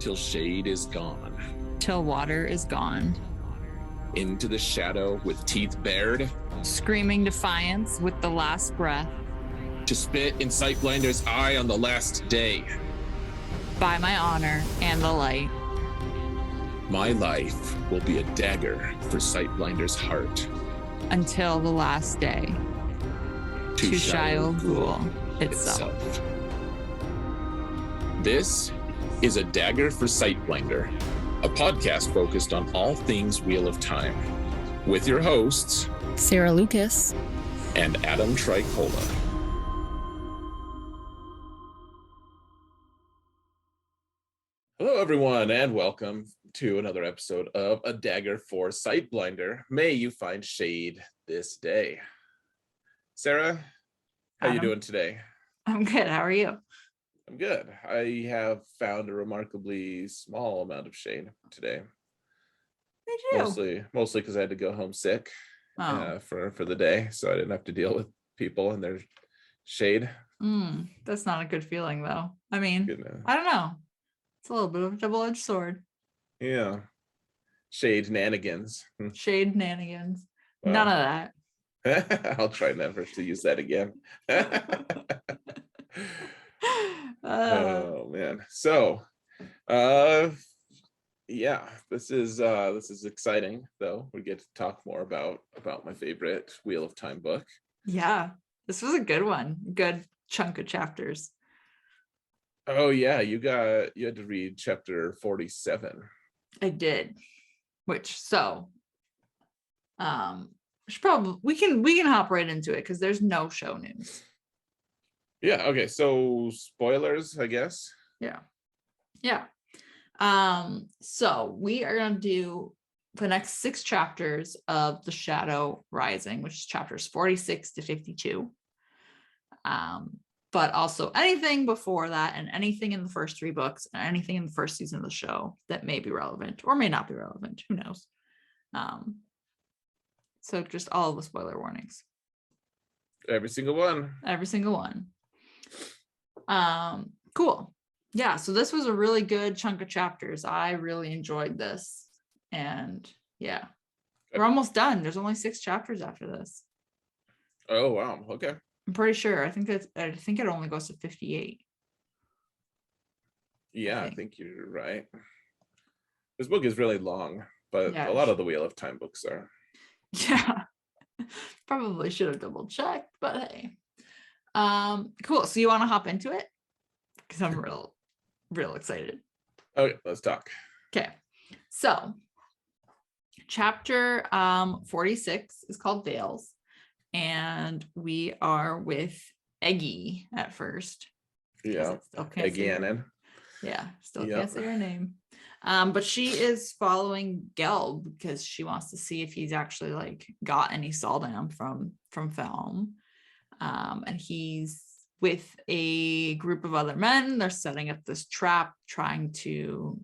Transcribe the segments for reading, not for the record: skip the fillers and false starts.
till shade is gone, till water is gone, into the shadow with teeth bared, screaming defiance with the last breath, to spit in Sightblinder's eye on the last day. by my honor and the light. My life will be a dagger for Sightblinder's heart. Until the last day. To Shaiol Ghul itself. This is A Dagger for Sightblinder, a podcast focused on all things Wheel of Time, with your hosts, Sarah Lucas and Adam Tricola. Hello, everyone, and welcome to another episode of A Dagger for Sightblinder. May you find shade this day. Sarah, how you doing today? I'm good. How are you? I'm good. I have found a remarkably small amount of shade today. Me too. Mostly because I had to go home sick for the day, so I didn't have to deal with people and their shade. That's not a good feeling, though. I mean, Goodness. I don't know. It's a little bit of a double-edged sword. Yeah. Shade nanigans. Shade nanigans. Wow. None of that. I'll try never to use that again. Oh man. So yeah, this is exciting though. We get to talk more about my favorite Wheel of Time book. Yeah, this was a good one. Good chunk of chapters. Oh yeah, you had to read chapter 47. I did. Which should probably we can hop right into it because there's no show news. Yeah, okay. So spoilers, I guess. Yeah. So we are gonna do the next 6 chapters of The Shadow Rising, which is chapters 46 to 52. But also anything before that and anything in the first 3 books and anything in the first season of the show that may be relevant or may not be relevant. Who knows? So just all of the spoiler warnings. Every single one. Cool. Yeah, so this was a really good chunk of chapters. I really enjoyed this. And yeah, we're almost done. There's only 6 chapters after this. Oh wow. Okay. I'm pretty sure. I think it only goes to 58. Yeah, I think you're right. This book is really long, but a lot of the Wheel of Time books are. Yeah. Probably should have double checked, but hey. Cool. So you want to hop into it? Because I'm real excited. Okay, let's talk. Okay. So chapter 46 is called Veils. And we are with Eggy at first. Yeah. Eggy Annan. Yeah, still can't say her name. But she is following Gelb because she wants to see if he's actually like got any Saldam from Felm. And he's with a group of other men. They're setting up this trap, trying to,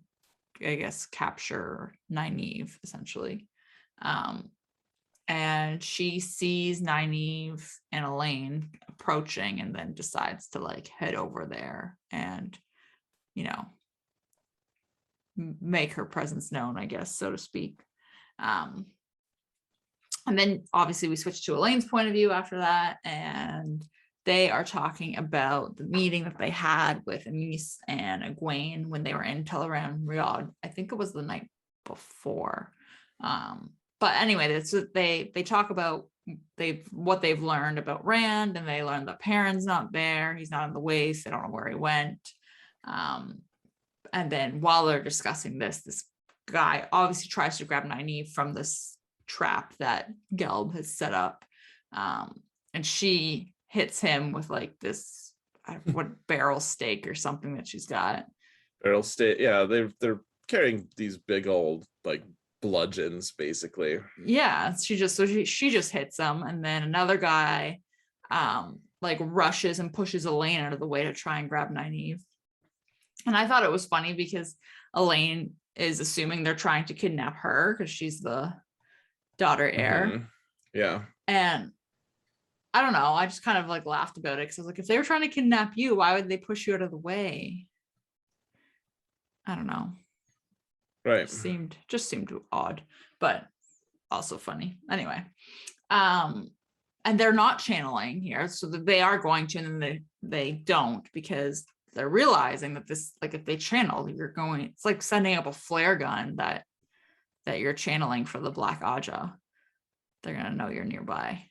I guess, capture Nynaeve, essentially. And she sees Nynaeve and Elaine approaching and then decides to like head over there and, make her presence known, I guess, so to speak. And then obviously we switch to Elaine's point of view after that. And they are talking about the meeting that they had with Amis and Egwene when they were in Teleran Riyadh. I think it was the night before. But anyway, that's what they talk about what they've learned about Rand, and they learned that Perrin's not there. He's not in the waste. They don't know where he went. And then while they're discussing this guy obviously tries to grab Nynaeve from this trap that Gelb has set up. And she hits him with like this barrel stake or something that she's got. Barrel stake. Yeah, they're carrying these big old like bludgeons basically. Yeah, she just hits him, and then another guy like rushes and pushes Elaine out of the way to try and grab Nynaeve. And I thought it was funny because Elaine is assuming they're trying to kidnap her because she's the daughter heir. Mm-hmm. Yeah. And I don't know, I just kind of like laughed about it because I was like, if they were trying to kidnap you, why would they push you out of the way? I don't know. Right. Just seemed odd, but also funny. Anyway, and they're not channeling here, so that they are going to, and then they don't, because they're realizing that this, like, if they channel, you're going, it's like sending up a flare gun that you're channeling for the Black Aja. They're gonna know you're nearby.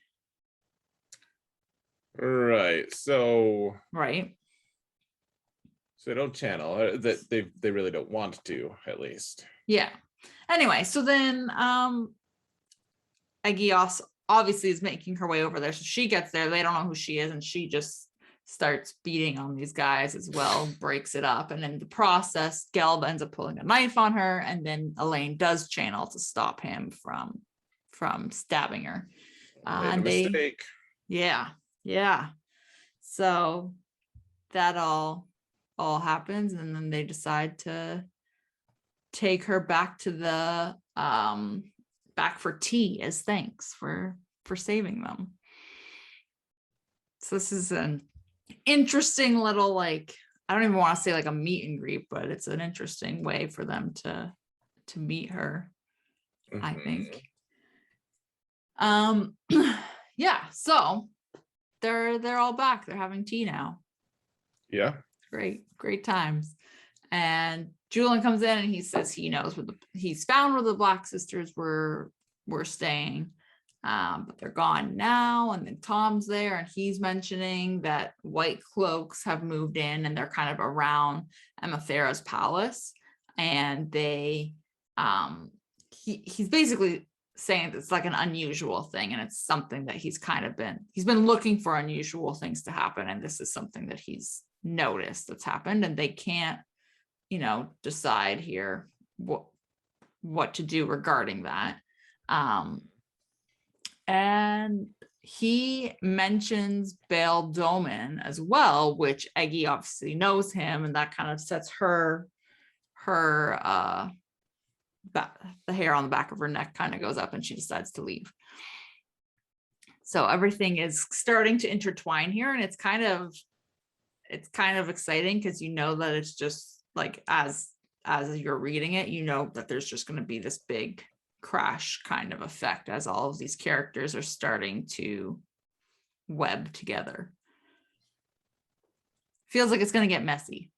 Right. So Right. they don't channel. That they really don't want to, at least. Yeah. Anyway, so then Agios obviously is making her way over there. So she gets there. They don't know who she is, and she just starts beating on these guys as well, breaks it up. And in the process, Gelb ends up pulling a knife on her, and then Elaine does channel to stop him from stabbing her. Made a mistake. Yeah. So that all happens, and then they decide to take her back to the back for tea as thanks for saving them. So this is an interesting little, like, I don't even want to say like a meet and greet, but it's an interesting way for them to meet her, I think. Yeah, so they're all back. They're having tea now. Yeah. Great times. And Julian comes in and he says he knows he's found where the Black Sisters were staying, but they're gone now. And then Tom's there, and he's mentioning that white cloaks have moved in, and they're kind of around Amathera's palace. And they, he's basically saying it's like an unusual thing, and it's something that he's been looking for unusual things to happen, and this is something that he's noticed that's happened, and they can't, decide here what to do regarding that. And he mentions Baal Doman as well, which Eggy obviously knows him, and that kind of sets her the hair on the back of her neck kind of goes up, and she decides to leave. So everything is starting to intertwine here, and it's kind of exciting, because that it's just like, as you're reading it, that there's just going to be this big crash kind of effect as all of these characters are starting to web together. Feels like it's going to get messy.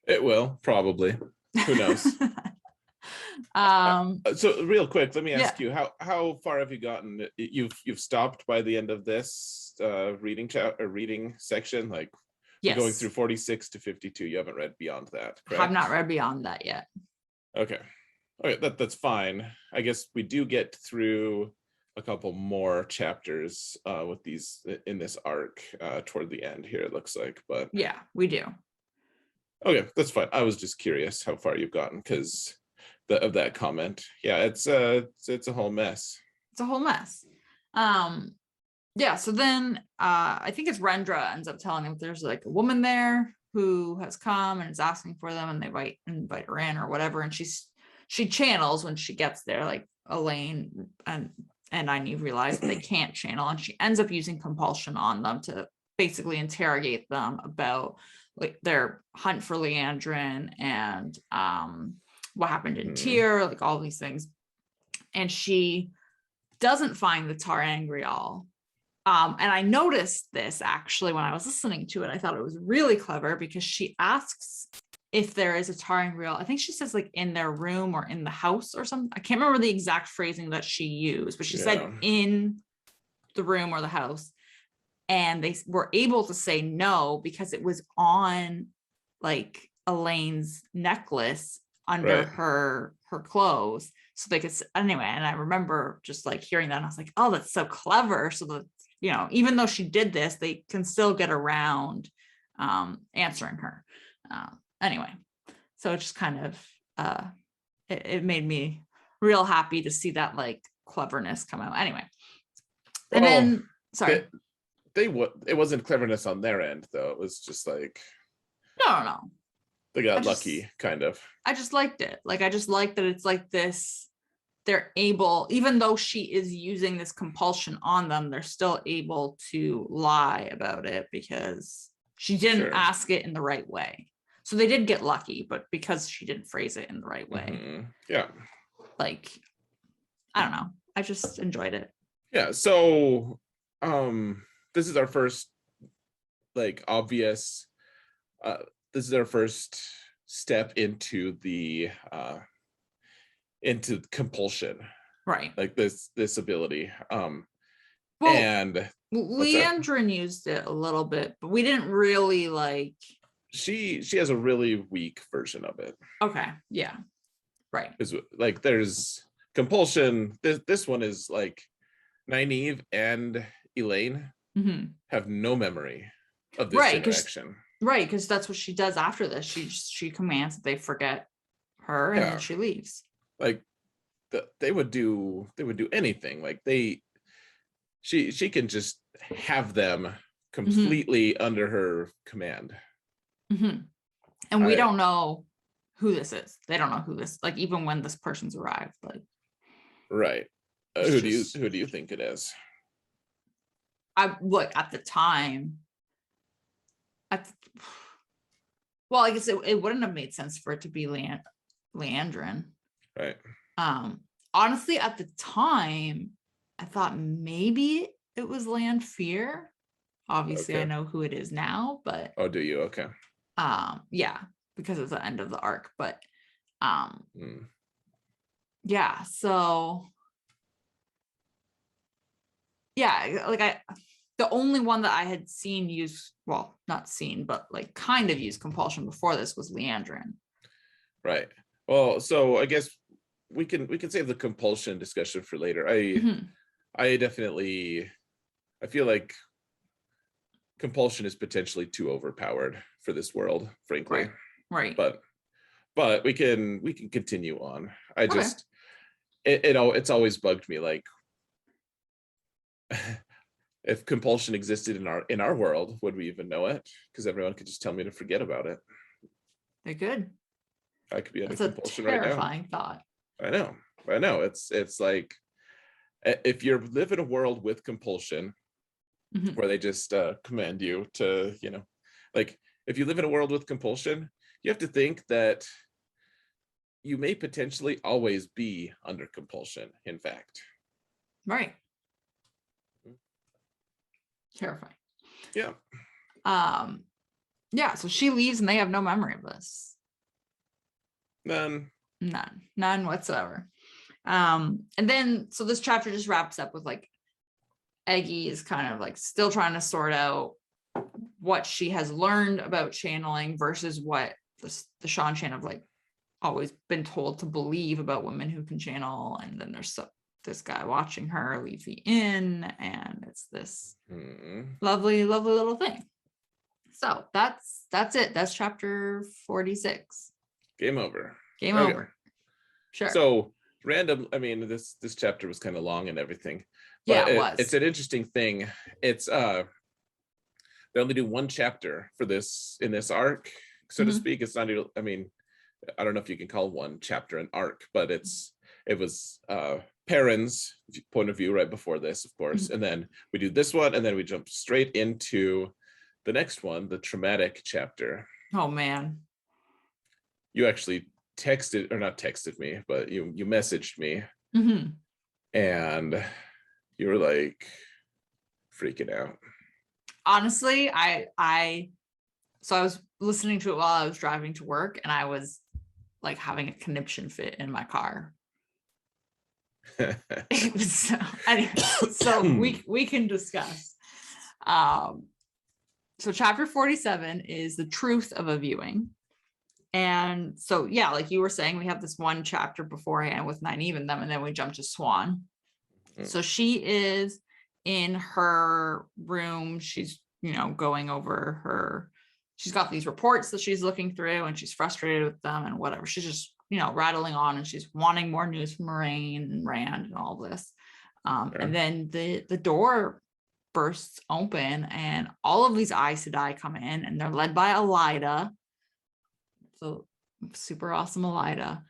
It will, probably. Who knows? So real quick, let me ask you, how far have you gotten? You've stopped by the end of this reading section, like, yes, going through 46 to 52. You haven't read beyond that, correct? I've not read beyond that yet. Okay, that's fine. I guess we do get through a couple more chapters with these in this arc toward the end here, it looks like, but yeah, we do. Okay, that's fine. I was just curious how far you've gotten because of that comment. Yeah, it's a whole mess. It's a whole mess. Yeah, so then I think it's Rendra ends up telling him there's like a woman there who has come and is asking for them, and they invite her in or whatever, and she channels when she gets there, like Elaine and Nynaeve realize they can't channel, and she ends up using compulsion on them to basically interrogate them about like their hunt for Leandrin and what happened in Tyr, like all these things. And she doesn't find the Tar Angrial. And I noticed this actually when I was listening to it. I thought it was really clever because she asks if there is a Tar Angrial. I think she says like in their room or in the house or something. I can't remember the exact phrasing that she used, but she said in the room or the house. And they were able to say no because it was on like Elaine's necklace under her clothes. So they could, anyway, and I remember just like hearing that and I was like, oh, that's so clever. So that, even though she did this, they can still get around answering her. Anyway, so it just kind of, it made me real happy to see that like cleverness come out. Anyway, and then, sorry. It wasn't cleverness on their end though. It was just like, no. They got lucky, kind of. I just liked it. Like, I just like that it's like this, they're able, even though she is using this compulsion on them, they're still able to lie about it because she didn't ask it in the right way. So they did get lucky, but because she didn't phrase it in the right way. Yeah. Like, I don't know. I just enjoyed it. Yeah. So this is our first like obvious this is our first step into the into compulsion, Right. like this ability. Well, And what's that? Leandrin used it a little bit, but we didn't really like. She has a really weak version of it. Okay. Yeah. Right. Is like there's compulsion. This one is like Nynaeve and Elaine have no memory of this interaction. Right, because that's what she does after this. She commands that they forget her, and then she leaves. Like they would do anything. Like she can just have them completely under her command. And we don't know who this is. They don't know who this, like, even when this person's arrived. Like, right. Who do you think it is? I look at the time. Well, I guess it wouldn't have made sense for it to be Leandrin. Right. Honestly, at the time, I thought maybe it was Lanfear. Obviously, I know who it is now, but oh, do you? Okay. Yeah, because it's the end of the arc, but yeah, so yeah, like the only one that I had seen use, well, not seen, but like kind of use compulsion before this was Leandrin. Right. Well, so I guess we can save the compulsion discussion for later. I definitely, I feel like compulsion is potentially too overpowered for this world, frankly. Right. But we can continue on. I just it's always bugged me, like if compulsion existed in our world, would we even know it? Because everyone could just tell me to forget about it. They could. I could be under compulsion right now. Terrifying thought. I know. It's like if you live in a world with compulsion, where they just command you to, like if you live in a world with compulsion, you have to think that you may potentially always be under compulsion, in fact. Right. Terrifying. Yeah. Yeah, so she leaves and they have no memory of this. None Whatsoever. And then so this chapter just wraps up with like Eggie is kind of like still trying to sort out what she has learned about channeling versus what the Shan-Chan have like always been told to believe about women who can channel. And then there's this guy watching her leave the inn, and it's this lovely little thing. So that's it. That's chapter 46. Game over. Sure. So random, I mean, this chapter was kind of long and everything, but it's an interesting thing. It's they only do one chapter for this in this arc, so to speak. It's not, I mean, I don't know if you can call one chapter an arc, but it was Perrin's point of view right before this, of course, and then we do this one, and then we jump straight into the next one, the traumatic chapter. Oh man. You actually texted, or not texted me, but you messaged me, and you were like freaking out. Honestly, I was listening to it while I was driving to work, and I was like having a conniption fit in my car. It was anyway, so we can discuss. So chapter 47 is the truth of a viewing. And so, yeah, like you were saying, we have this one chapter beforehand with Nynaeve and them, and then we jump to Swan. So she is in her room. She's, going over she's got these reports that she's looking through, and she's frustrated with them and whatever. She's just, rattling on, and she's wanting more news from Moraine and Rand and all this. And then the door bursts open, and all of these Aes Sedai come in, and they're led by Elida. So super awesome Elida.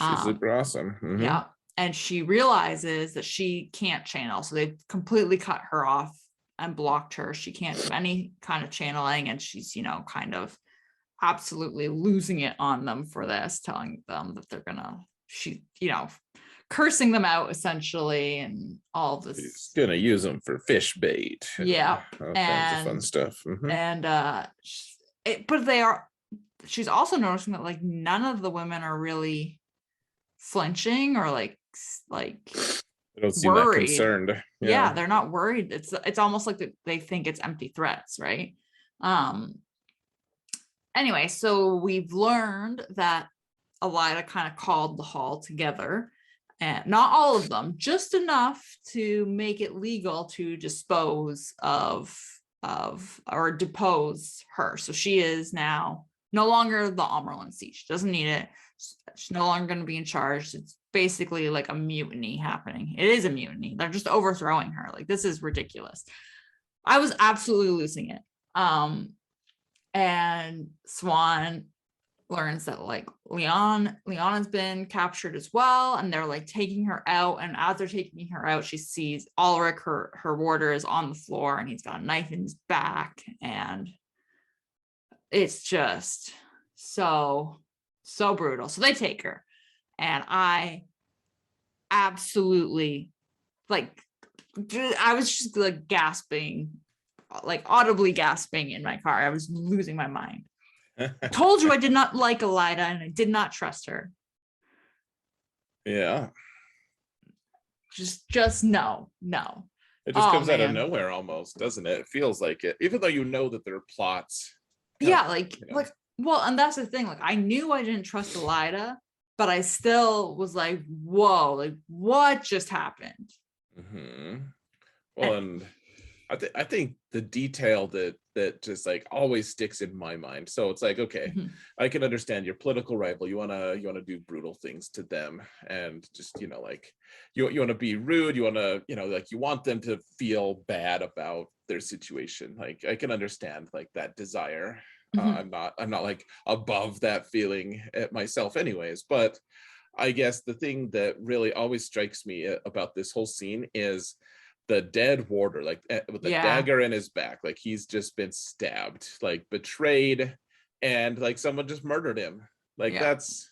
She's super awesome. Yeah. And she realizes that she can't channel. So they've completely cut her off and blocked her. She can't do any kind of channeling. And she's, kind of absolutely losing it on them for this, telling them that they're gonna, cursing them out essentially, and all He's this. gonna use them for fish bait and Yeah. all kinds of fun stuff. And but she's also noticing that like none of the women are really flinching or like They don't seem that worried. concerned. Yeah, they're not worried. It's almost like they think it's empty threats, right? Anyway, so we've learned that Elida kind of called the hall together, and not all of them, just enough to make it legal to dispose of or depose her. So she is now no longer the Amerlin seat. She doesn't need it. She's no longer going to be in charge. It's basically like a mutiny happening. It is a mutiny. They're just overthrowing her. Like, this is ridiculous. I was absolutely losing it. And Swan learns that like Leonna's been captured as well, and they're like taking her out. And as they're taking her out, she sees Ulrich, her warder, is on the floor, and he's got a knife in his back, and it's just so brutal. So they take her, and I absolutely I was just like gasping, like audibly gasping in my car. I was losing my mind. I told you I did not like Elida, and I did not trust her. Yeah. Just no. It just comes out of nowhere almost, doesn't it? It feels like it, even though you know that there are plots. Yeah, well, and that's the thing. Like, I knew I didn't trust Elida, but I still was like, whoa, like what just happened? Well, and I think the detail that just like always sticks in my mind. So it's like, okay, I can understand your political rival. You wanna do brutal things to them, and just like you want to be rude. You want to like you want them to feel bad about their situation. Like, I can understand like that desire. I'm not like above that feeling at myself, anyways. But I guess the thing that really always strikes me about this whole scene is the dead warder, like with the dagger in his back, like he's just been stabbed, like betrayed, and like someone just murdered him. Like, that's,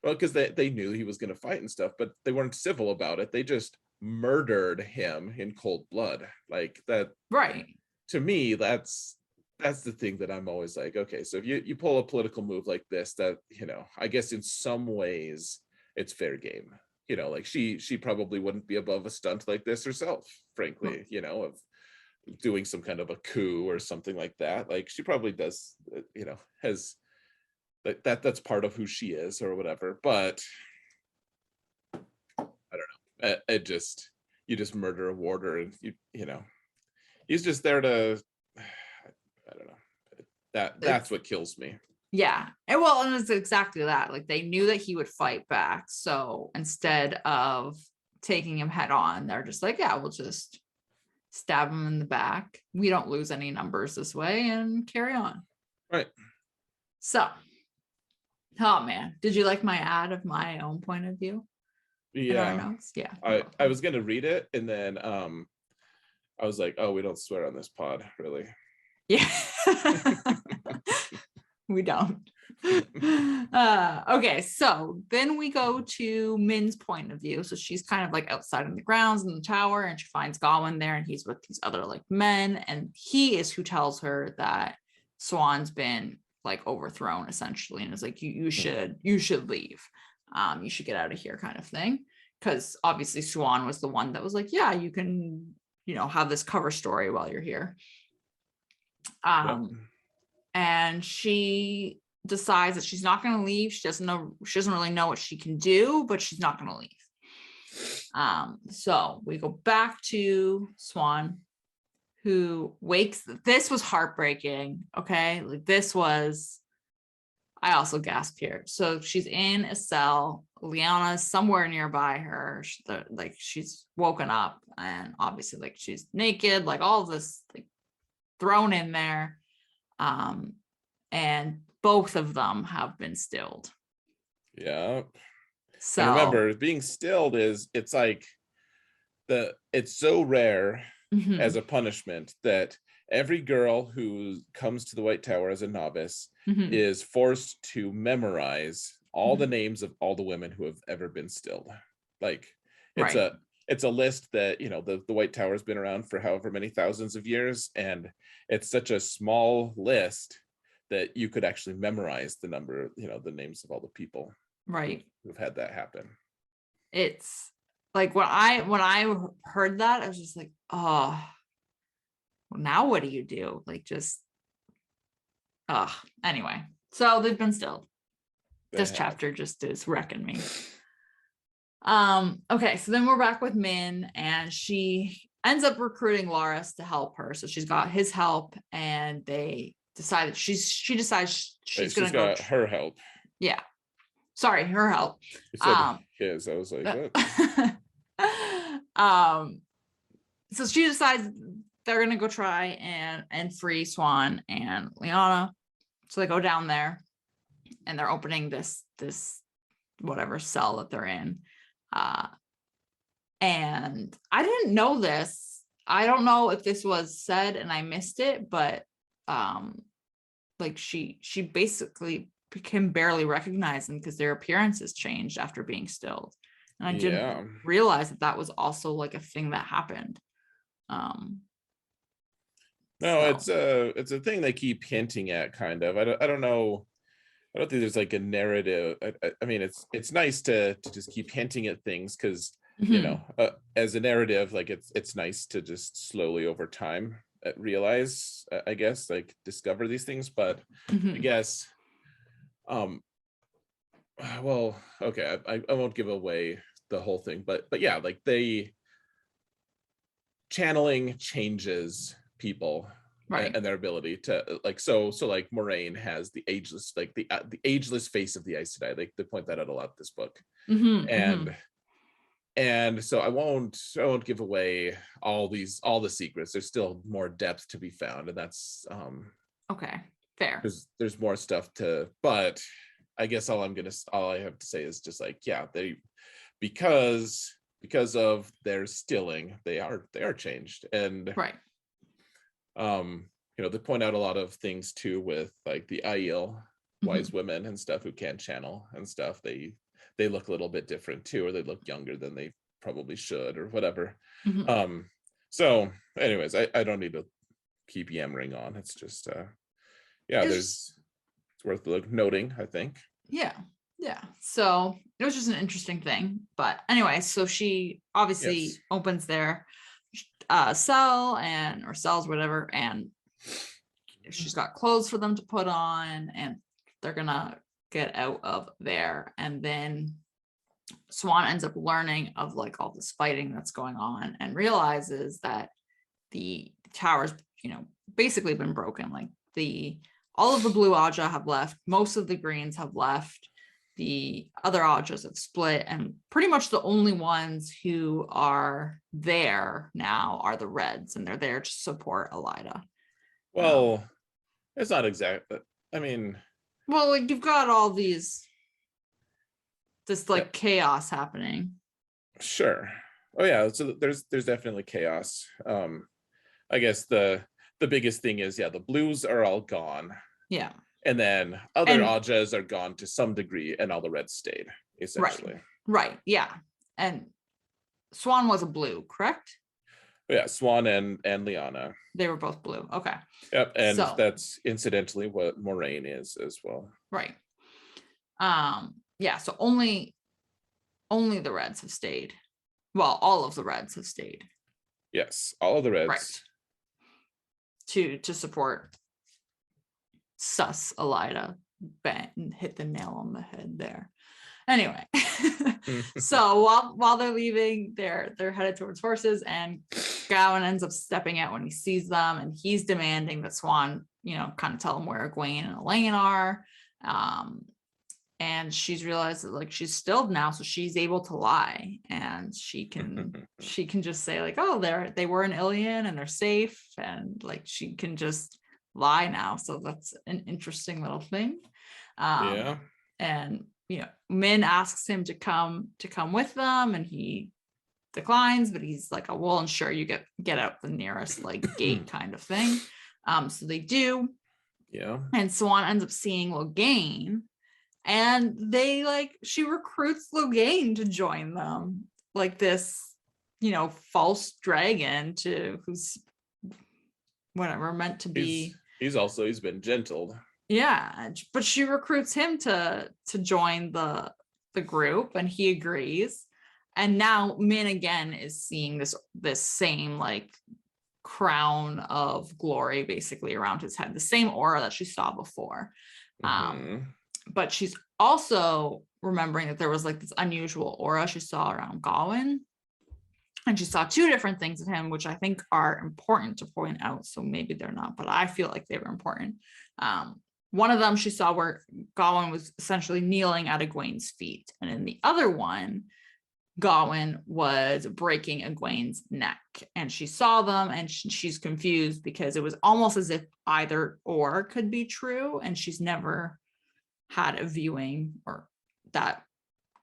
well, because they knew he was going to fight and stuff, but they weren't civil about it. They just murdered him in cold blood. Like, that, right? To me, that's the thing that I'm always like, okay, so if you pull a political move like this, that I guess in some ways it's fair game. Like she probably wouldn't be above a stunt like this herself, frankly, of doing some kind of a coup or something like that. Like, she probably does, has that's part of who she is or whatever. But I don't know. It just, you just murder a warder, and he's just there to, I don't know. That's what kills me. Yeah. And well, and it's exactly that. Like, they knew that he would fight back. So instead of taking him head on, they're just like, yeah, we'll just stab him in the back. We don't lose any numbers this way, and carry on. Right. So, oh man, did you like my ad of my own point of view? Yeah. Yeah. I was gonna read it, and then I was like, oh, we don't swear on this pod, really. Yeah. We don't. Okay, so then we go to Min's point of view. So she's kind of like outside in the grounds in the tower, and she finds Gawain there, and he's with these other like men, and he is who tells her that Swan's been like overthrown essentially, and is like, you should leave. You should get out of here, kind of thing. Because obviously Swan was the one that was like, yeah, you can, have this cover story while you're here. And she decides that she's not going to leave. She doesn't really know what she can do, but she's not going to leave. So we go back to Swan, who wakes. This was heartbreaking. Okay. Like, I also gasped here. So she's in a cell. Leonna's somewhere nearby her. She's woken up, and obviously like she's naked, like all of this like thrown in there. And both of them have been stilled. Yeah. So, and remember, being stilled it's like it's so rare as a punishment that every girl who comes to the White Tower as a novice Mhm. is forced to memorize all the Mhm. names of all the women who have ever been stilled. Like it's Right. a list that, you know, the White Tower has been around for however many thousands of years, and it's such a small list that you could actually memorize the number, you know, the names of all the people Right. who've had that happen. It's like when I heard that, I was just like, oh, well, now what do you do? Like just anyway. So they've been stilled. They This have. chapter just is wrecking me. Okay, so then we're back with Min, and she ends up recruiting Loris to help her. So she's got his help, and they decided she decides Wait, she's she's gonna go got her help. yeah, sorry, her help. You said his. I was like, what? So she decides they're gonna go try and free Swan and Liana. So they go down there, and they're opening this whatever cell that they're in. And I didn't know this. I don't know if this was said and I missed it, but like she basically can barely recognize them because their appearances changed after being stilled. And I Yeah. didn't realize that was also like a thing that happened. No, So it's a thing they keep hinting at, kind of. I don't know. I don't think there's like a narrative. I mean, it's nice to just keep hinting at things because, you know, as a narrative, like it's nice to just slowly over time realize, I guess, like discover these things. But I guess, well, okay, I won't give away the whole thing, but yeah, like they channeling changes people right. and their ability to like so like Moraine has the ageless, like the ageless face of the Aes Sedai. They point that out a lot in this book. And so I won't give away all the secrets. There's still more depth to be found, and that's Okay, fair. there's more stuff to, but I guess all I have to say is just like, yeah, they because of their stilling, they are changed. And Right. you know, they point out a lot of things too with like the Aiel wise women and stuff who can channel and stuff. They look a little bit different too, or they look younger than they probably should, or whatever. So anyways, I don't need to keep yammering on. It's just yeah, it's worth noting, I think. Yeah. So it was just an interesting thing. But anyway, so she obviously Yes. opens their cell or cells, whatever, and she's got clothes for them to put on, and they're gonna get out of there. And then Swan ends up learning of like all this fighting that's going on and realizes that the tower's, you know, basically been broken. Like all of the blue Aja have left, most of the greens have left, the other Ajas have split, and pretty much the only ones who are there now are the reds, and they're there to support Elida. Well, it's not exact, but I mean, well, like you've got all this like chaos happening. Sure. Oh yeah, so there's definitely chaos. I guess the biggest thing is, yeah, the blues are all gone. Yeah. And then other Ajas are gone to some degree, and all the reds stayed, essentially. Right. Yeah. And Swan was a blue, correct? Yeah, Swan and Liana. They were both blue. Okay. Yep, and that's incidentally what Moraine is as well. Right. Yeah, so only the reds have stayed. Well, all of the reds have stayed. Yes, all of the reds. Right. To support sus Elida. Bang, hit the nail on the head there. Anyway, so while they're leaving, they're headed towards horses, and Gawain ends up stepping out when he sees them, and he's demanding that Swan, you know, kind of tell him where Egwene and Elaine are. And she's realized that like she's stilled now, so she's able to lie, and she can just say like, oh, they were in Ilion and they're safe, and like she can just lie now. So that's an interesting little thing. Yeah. And you know, Min asks him to come with them, and he declines, but he's like, oh, we'll ensure you get out the nearest like gate kind of thing. So they do. Yeah. And Swan ends up seeing Logain, and she recruits Logain to join them, like this, false dragon who's whatever meant to be. He's been gentled. Yeah, but she recruits him to join the group, and he agrees. And now Min again is seeing this same crown of glory basically around his head, the same aura that she saw before. But she's also remembering that there was this unusual aura she saw around Gawain, and she saw two different things in him, which I think are important to point out. So maybe they're not, but I feel like they were important. One of them she saw where Gawain was essentially kneeling at Egwene's feet, and in the other one, Gawain was breaking Egwene's neck, and she saw them, and she's confused because it was almost as if either or could be true, and she's never had a viewing or that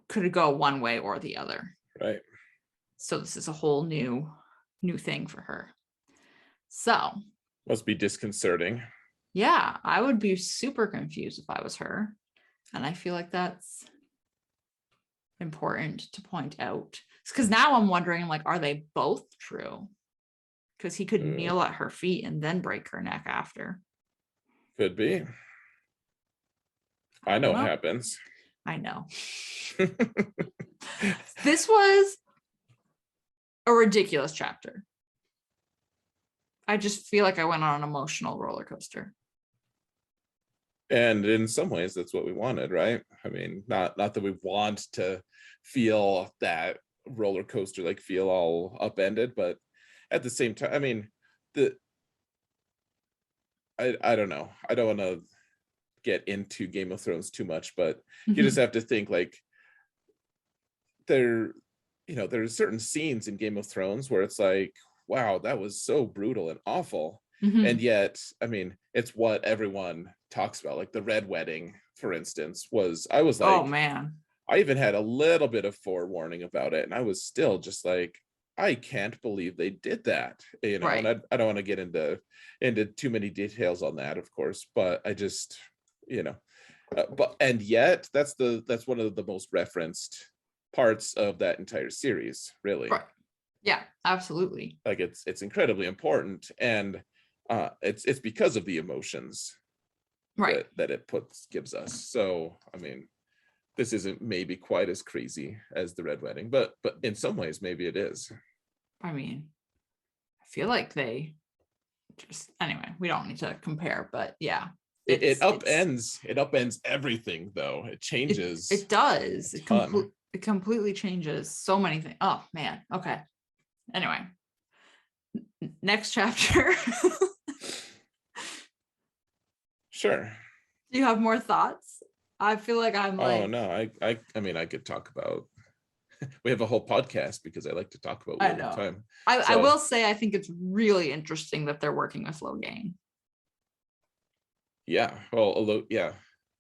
could go one way or the other. Right. So this is a whole new thing for her. So must be disconcerting. Yeah, I would be super confused if I was her, and I feel like that's important to point out, because now I'm wondering, are they both true? Because he could kneel at her feet and then break her neck after. Could be. I know what happens. I know. This was a ridiculous chapter. I just feel like I went on an emotional roller coaster. And in some ways, that's what we wanted, right? I mean, not that we want to feel that roller coaster, feel all upended, but at the same time, I mean, I don't know. I don't want to get into Game of Thrones too much, but you just have to think there's certain scenes in Game of Thrones where it's wow, that was so brutal and awful. And yet, I mean, it's what everyone talks about. The Red Wedding, for instance, I was oh man, I even had a little bit of forewarning about it, and I was still just I can't believe they did that, right. And I don't want to get into too many details on that, of course, but I just, and yet that's one of the most referenced parts of that entire series, really. Right. Yeah, absolutely. It's incredibly important, and it's because of the emotions, right, that it gives us. So I mean, this isn't maybe quite as crazy as the Red Wedding, but in some ways maybe it is. I mean, I feel like they just, anyway, we don't need to compare, but yeah, it upends everything, though. It changes. It does. It completely changes so many things. Oh man. Okay. Anyway, next chapter. Sure. Do you have more thoughts? I feel like I'm oh no, I mean, I could talk about we have a whole podcast because I like to talk about Wheel of Time. I will say I think it's really interesting that they're working with Logain. Yeah, well, yeah,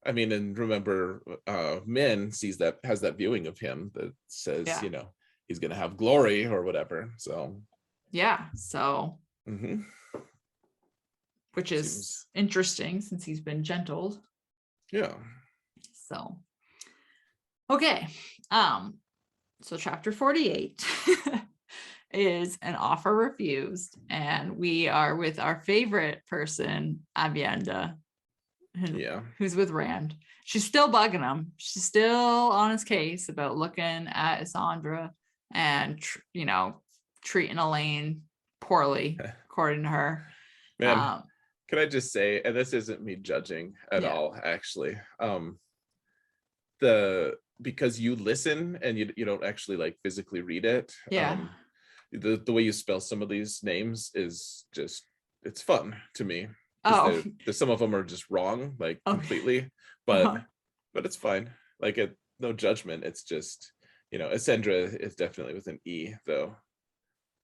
I mean, and remember, Min has that viewing of him that says, he's gonna have glory or whatever. So yeah, so which is interesting since he's been gentled. Yeah. So okay. So chapter 48 is an offer refused, and we are with our favorite person, Abienda, who's with Rand. She's still bugging him. She's still on his case about looking at Isandra and treating Elaine poorly, according to her. Man, can I just say, and this isn't me judging at all, actually, because you listen and you don't actually physically read it. The way you spell some of these names is just, it's fun to me. Some of them are just wrong, completely, but it's fine. No judgment. It's just, Isandra is definitely with an E, though.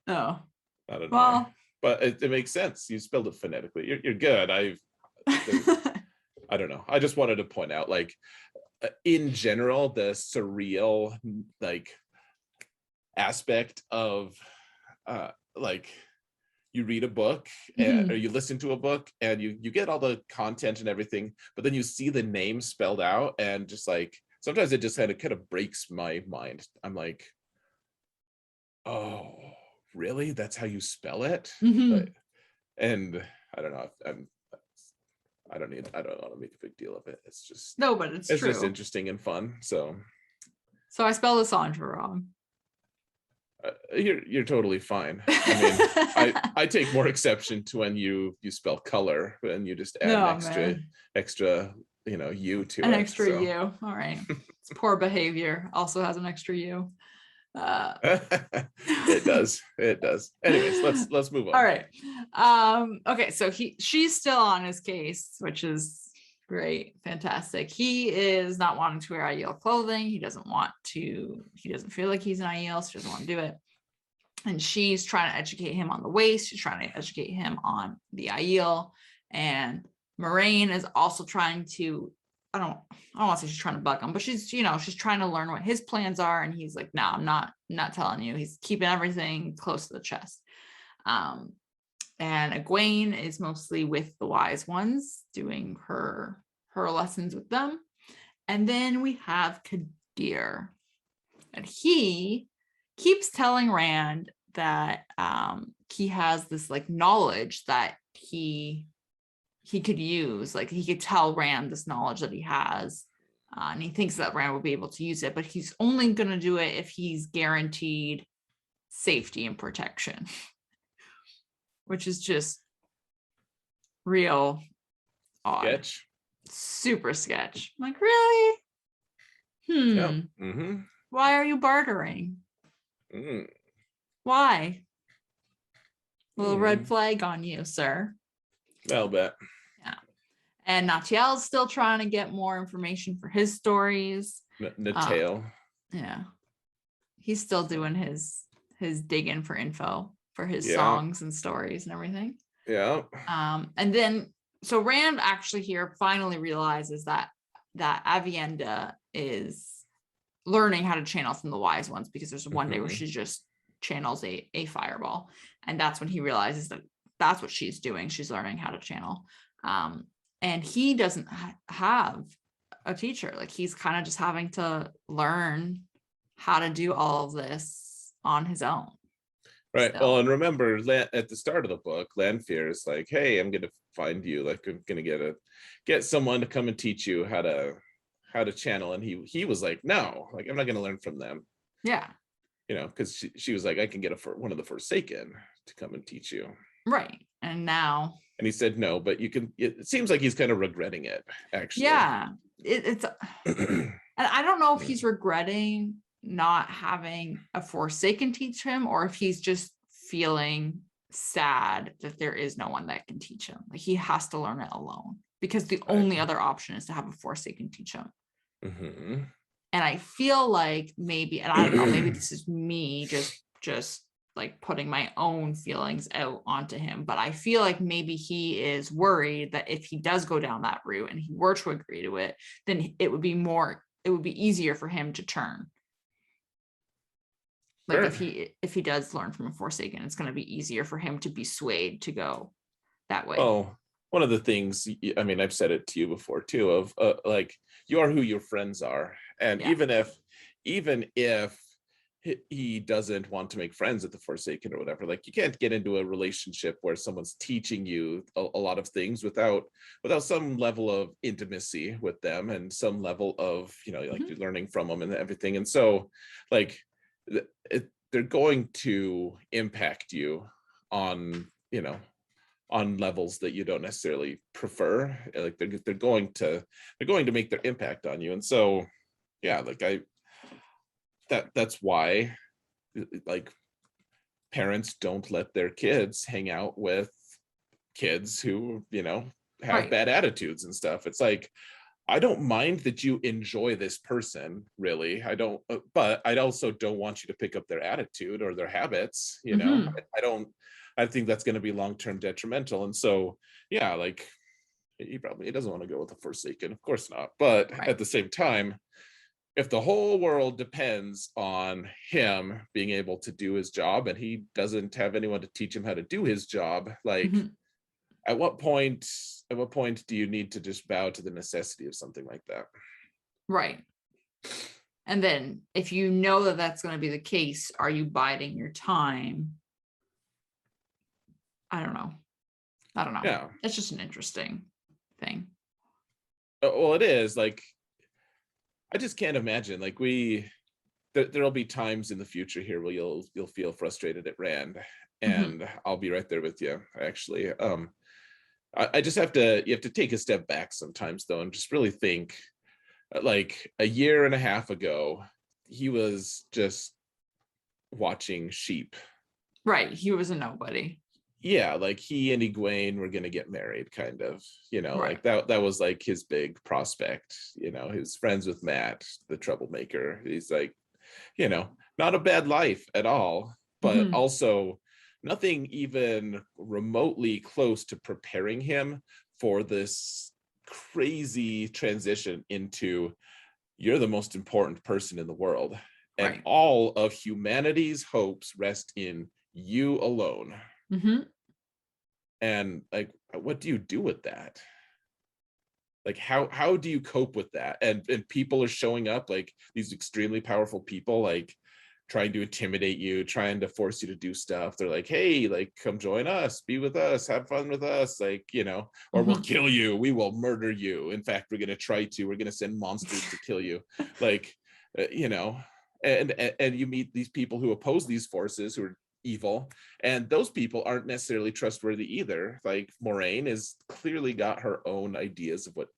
Oh, I don't know, but it makes sense. You spelled it phonetically. You're good. I don't know. I just wanted to point out, in general, the surreal aspect of you read a book or you listen to a book and you get all the content and everything, but then you see the name spelled out, and just like sometimes it just kind of breaks my mind. I'm like, oh, really? That's how you spell it? Like, and I don't know. I don't want to make a big deal of it. It's just No, but it's just true. interesting and fun. So I spelled Lysandra wrong. You're totally fine. I mean, I take more exception to when you spell color and you just add an No, extra U to an it. extra So. U. All right. It's poor behavior. Also has an extra U. It does. Anyways, let's move on. All right. Okay, so she's still on his case, which is great, fantastic. He is not wanting to wear IEL clothing. He doesn't feel like he's an IEL, so he doesn't want to do it. And she's trying to educate him on the waist. She's trying to educate him on the IEL. And Moraine is also trying to, I don't want to say she's trying to bug him, but she's trying to learn what his plans are. And he's like, no, I'm not telling you. He's keeping everything close to the chest. And Egwene is mostly with the wise ones, doing her lessons with them. And then we have Kadir, and he keeps telling Rand that he has this like knowledge that he could use. Like he could tell Rand this knowledge that he has, and he thinks that Rand will be able to use it, but he's only going to do it if he's guaranteed safety and protection, which is just real odd. Sketch. Super sketch. I'm like, really? Yeah. Why are you bartering? Why? Little red flag on you, sir. I'll bet. Yeah. And Natiel's still trying to get more information for his stories. Natail. Yeah. He's still doing his digging for info for his songs and stories and everything. Yeah. And then so Rand actually here finally realizes that Avienda is learning how to channel from the wise ones, because there's one day where she just channels a fireball, and that's when he realizes that that's what she's doing. She's learning how to channel. And he doesn't have a teacher. Like he's kind of just having to learn how to do all of this on his own. Right. Well, and remember at the start of the book, Lanfear is like, hey, I'm going to find you. Like, I'm going to get someone to come and teach you how to channel. And he was like, no, like, I'm not going to learn from them. Yeah. Because she was like, I can get one of the Forsaken to come and teach you. Right. And now. And he said, no, but you can, it seems like he's kind of regretting it, actually. Yeah. It's, and I don't know if he's regretting not having a Forsaken teach him, or if he's just feeling sad that there is no one that can teach him. Like he has to learn it alone, because the only other option is to have a Forsaken teach him. And I feel like maybe, and I don't know, maybe this is me just like putting my own feelings out onto him, but I feel like maybe he is worried that if he does go down that route and he were to agree to it, then it would be easier for him to turn. Like if he does learn from a Forsaken, it's going to be easier for him to be swayed to go that way. Oh, one of the things, I mean, I've said it to you before too, of like, you are who your friends are. And even if he doesn't want to make friends with the Forsaken or whatever, like you can't get into a relationship where someone's teaching you a lot of things without some level of intimacy with them and some level of, like you're learning from them and everything. And so like, they're going to impact you on levels that you don't necessarily prefer. Like they're going to make their impact on you. And so like that's why like parents don't let their kids hang out with kids who have bad attitudes and stuff. It's like, I don't mind that you enjoy this person, really. I don't, but I also don't want you to pick up their attitude or their habits. I think that's going to be long-term detrimental. And so, like he doesn't want to go with the Forsaken, of course not. But at the same time, if the whole world depends on him being able to do his job and he doesn't have anyone to teach him how to do his job, like at what point do you need to just bow to the necessity of something like that? Right. And then if you know that that's going to be the case, are you biding your time? I don't know. Yeah. It's just an interesting thing. Well, it is. Like, I just can't imagine. Like, there'll be times in the future here where you'll feel frustrated at Rand, and I'll be right there with you, actually. I just you have to take a step back sometimes, though, and just really think, like, a year and a half ago, he was just watching sheep. Right. He was a nobody. Yeah, like he and Egwene were gonna get married, kind of, Right. like that was like his big prospect. His friends with Matt, the troublemaker. He's like, not a bad life at all, but also nothing even remotely close to preparing him for this crazy transition into, you're the most important person in the world, and Right. all of humanity's hopes rest in you alone. And like, what do you do with that? Like, how do you cope with that? And people are showing up, like these extremely powerful people, like trying to intimidate you, trying to force you to do stuff. They're like, hey, like, come join us, be with us, have fun with us, like, or we'll kill you, we will murder you. In fact, we're going to send monsters to kill you. Like, and you meet these people who oppose these forces, who are evil, and those people aren't necessarily trustworthy either. Like, Moraine has clearly got her own ideas of what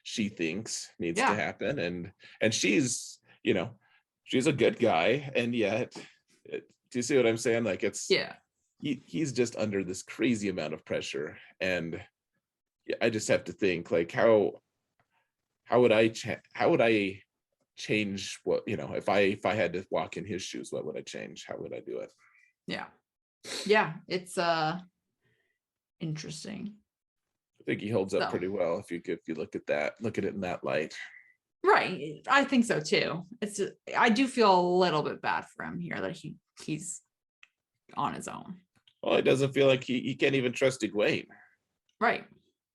she thinks needs to happen, and she's she's a good guy, and yet do you see what I'm saying? Like, it's he's just under this crazy amount of pressure, and I just have to think, like, how would I change what, if I had to walk in his shoes, what would I change? How would I do it? It's interesting. I think he holds up pretty well if you look at it in that light. Right. I think so too. I do feel a little bit bad for him here that he's on his own. Well, it doesn't feel like he can't even trust Egwene. Right.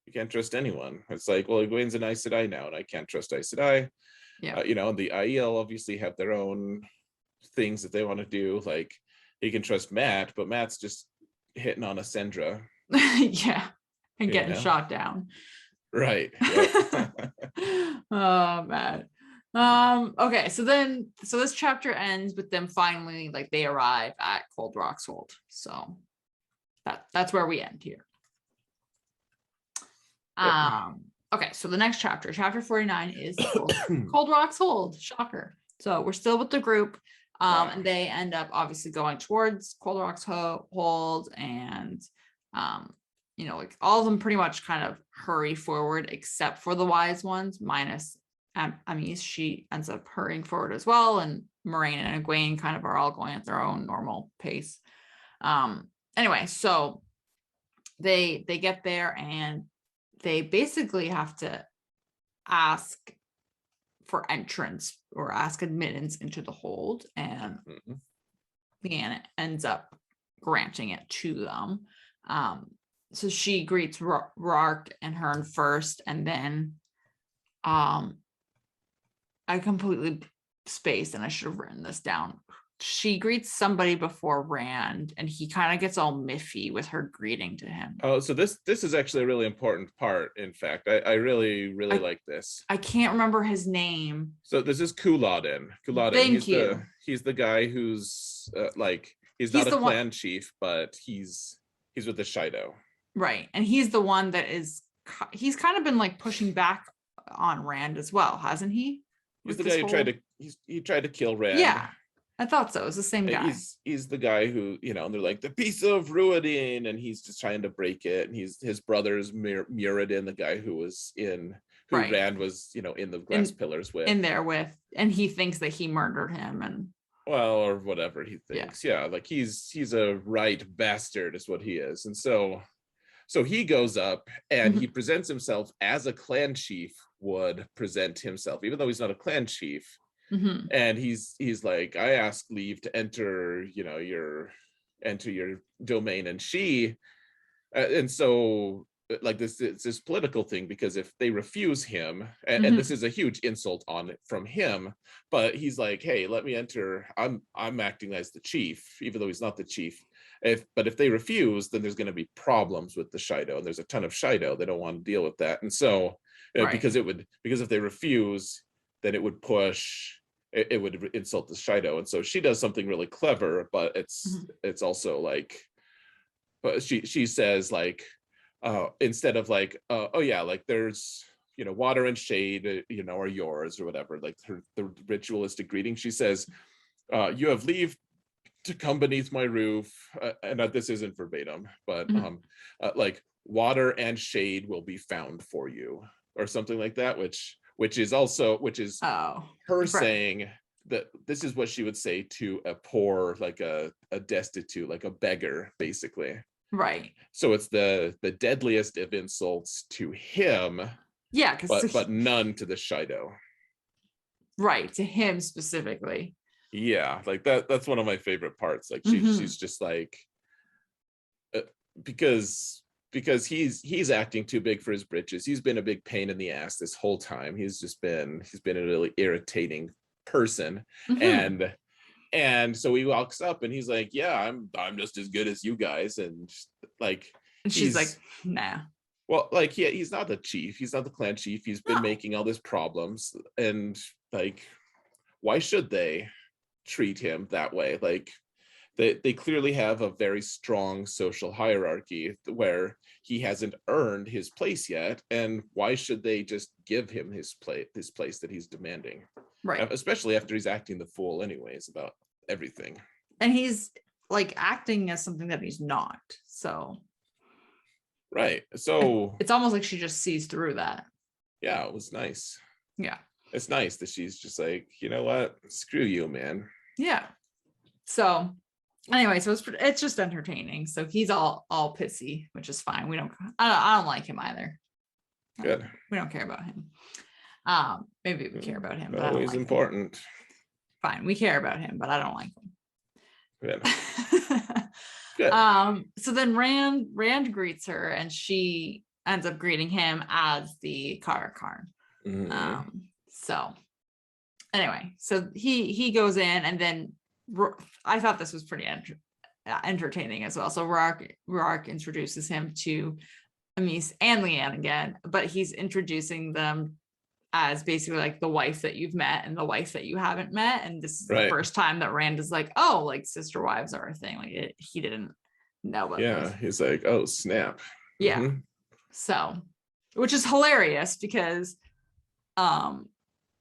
You can't trust anyone. It's like, well, Egwene's an Aes Sedai now, and I can't trust Aes Sedai. Yeah. The Aiel obviously have their own things that they want to do. Like, he can trust Matt, but Matt's just hitting on a Sendra. Yeah. And getting shot down. Right. Yep. Oh man. Okay, so this chapter ends with them finally, like, they arrive at Cold Rock's Hold. So that's where we end here. Okay, so the next chapter 49 is Cold Rock's Hold. Shocker. So we're still with the group, and they end up obviously going towards Cold Rock's Hold, and like, all of them pretty much kind of hurry forward, except for the wise ones, minus Amis. She ends up hurrying forward as well, and Moraine and Egwene kind of are all going at their own normal pace. Anyway, so they get there, and they basically have to ask for entrance or ask admittance into the hold, and Leanne ends up granting it to them. So she greets Rark and Hearn first, and then I completely spaced, and I should have written this down. She greets somebody before Rand, and he kind of gets all miffy with her greeting to him. Oh, so this is actually a really important part. In fact, I really like this. I can't remember his name. So this is Couladin. Thank you. He's the guy who's he's not a clan chief, but he's with the Shido. Right, and he's the one that he's kind of been like pushing back on Rand as well, hasn't he? He's the guy who tried to kill Rand. Yeah, I thought so. It's the same guy. He's the guy who, and they're like, the piece of Ruidin, and he's just trying to break it. And his brother's Muradin, the guy who was Rand was, in the glass pillars with. In there with, and he thinks that he murdered him, and or whatever he thinks. Yeah, like he's a right bastard is what he is. And so he goes up and he presents himself as a clan chief would present himself, even though he's not a clan chief. Mhm. And he's like, I asked leave to enter, enter your domain, and she and so like this, it's this political thing, because if they refuse him, and this Mhm. is a huge insult on it from him, but he's like, hey, let me enter, I'm acting as the chief, even though he's not the chief. If they refuse, then there's going to be problems with the Shido, and there's a ton of Shido, they don't want to deal with that. And so Right. because if they refuse, then it would push, it would insult the Shido. And so she does something really clever, but Mhm. it's also like, but she says like, instead of like, oh yeah, like there's, water and shade, are yours, or whatever, like the ritualistic greeting, she says, you have leave to come beneath my roof, and this isn't verbatim, but Mhm. like, water and shade will be found for you, or something like that, which is Oh, her right. saying that this is what she would say to a poor, like a destitute, like a beggar, basically. Right. So it's the deadliest of insults to him, Yeah, because but none to the Shido. right, to him specifically. Yeah, like that's one of my favorite parts. Like Mhm. she's just like, uh, because he's acting too big for his britches. He's been a big pain in the ass this whole time. He's been a really irritating person. Mhm. And so he walks up and he's like, yeah, I'm just as good as you guys. And like, And she's like, he's, nah. well, like, yeah, he's not the chief, he's not the clan chief, he's been No. making all these problems. And like, why should they treat him that way? Like, they clearly have a very strong social hierarchy where he hasn't earned his place yet, and why should they just give him his place that he's demanding, Right. especially after he's acting the fool anyways about everything. And he's like acting as something that he's not. So Right, so it's almost like she just sees through that. yeah, it was nice. Yeah. It's nice that she's just like, you know what, screw you, man. Yeah. So anyway, so it's just entertaining. So he's all pissy, which is fine. I don't like him either. Good. We don't care about him. Maybe we care about him, but I don't Always like him. important. Fine, we care about him, but I don't like him. Good. Good. So then Rand greets her, and she ends up greeting him as the Karakharn. So anyway, so he goes in, and then I thought this was pretty entertaining as well. So Roark introduces him to Amis and Leanne again, but he's introducing them as basically like the wife that you've met and the wife that you haven't met. And this is the first time that Rand is like, oh, like sister wives are a thing. Like he didn't know about this. He's like, oh, snap. Yeah. So, which is hilarious because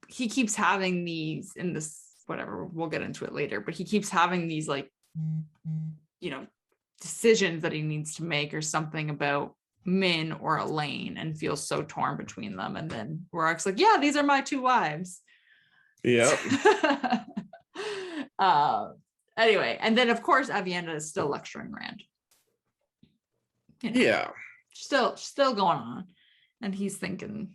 he keeps having these in this, whatever, we'll get into it later, but he keeps having these like, decisions that he needs to make or something about Min or Elaine, and feels so torn between them. And then Roark's like, yeah, these are my two wives. Yeah. Anyway, and then of course Avienda is still lecturing Rand. Yeah. Still going on. And he's thinking,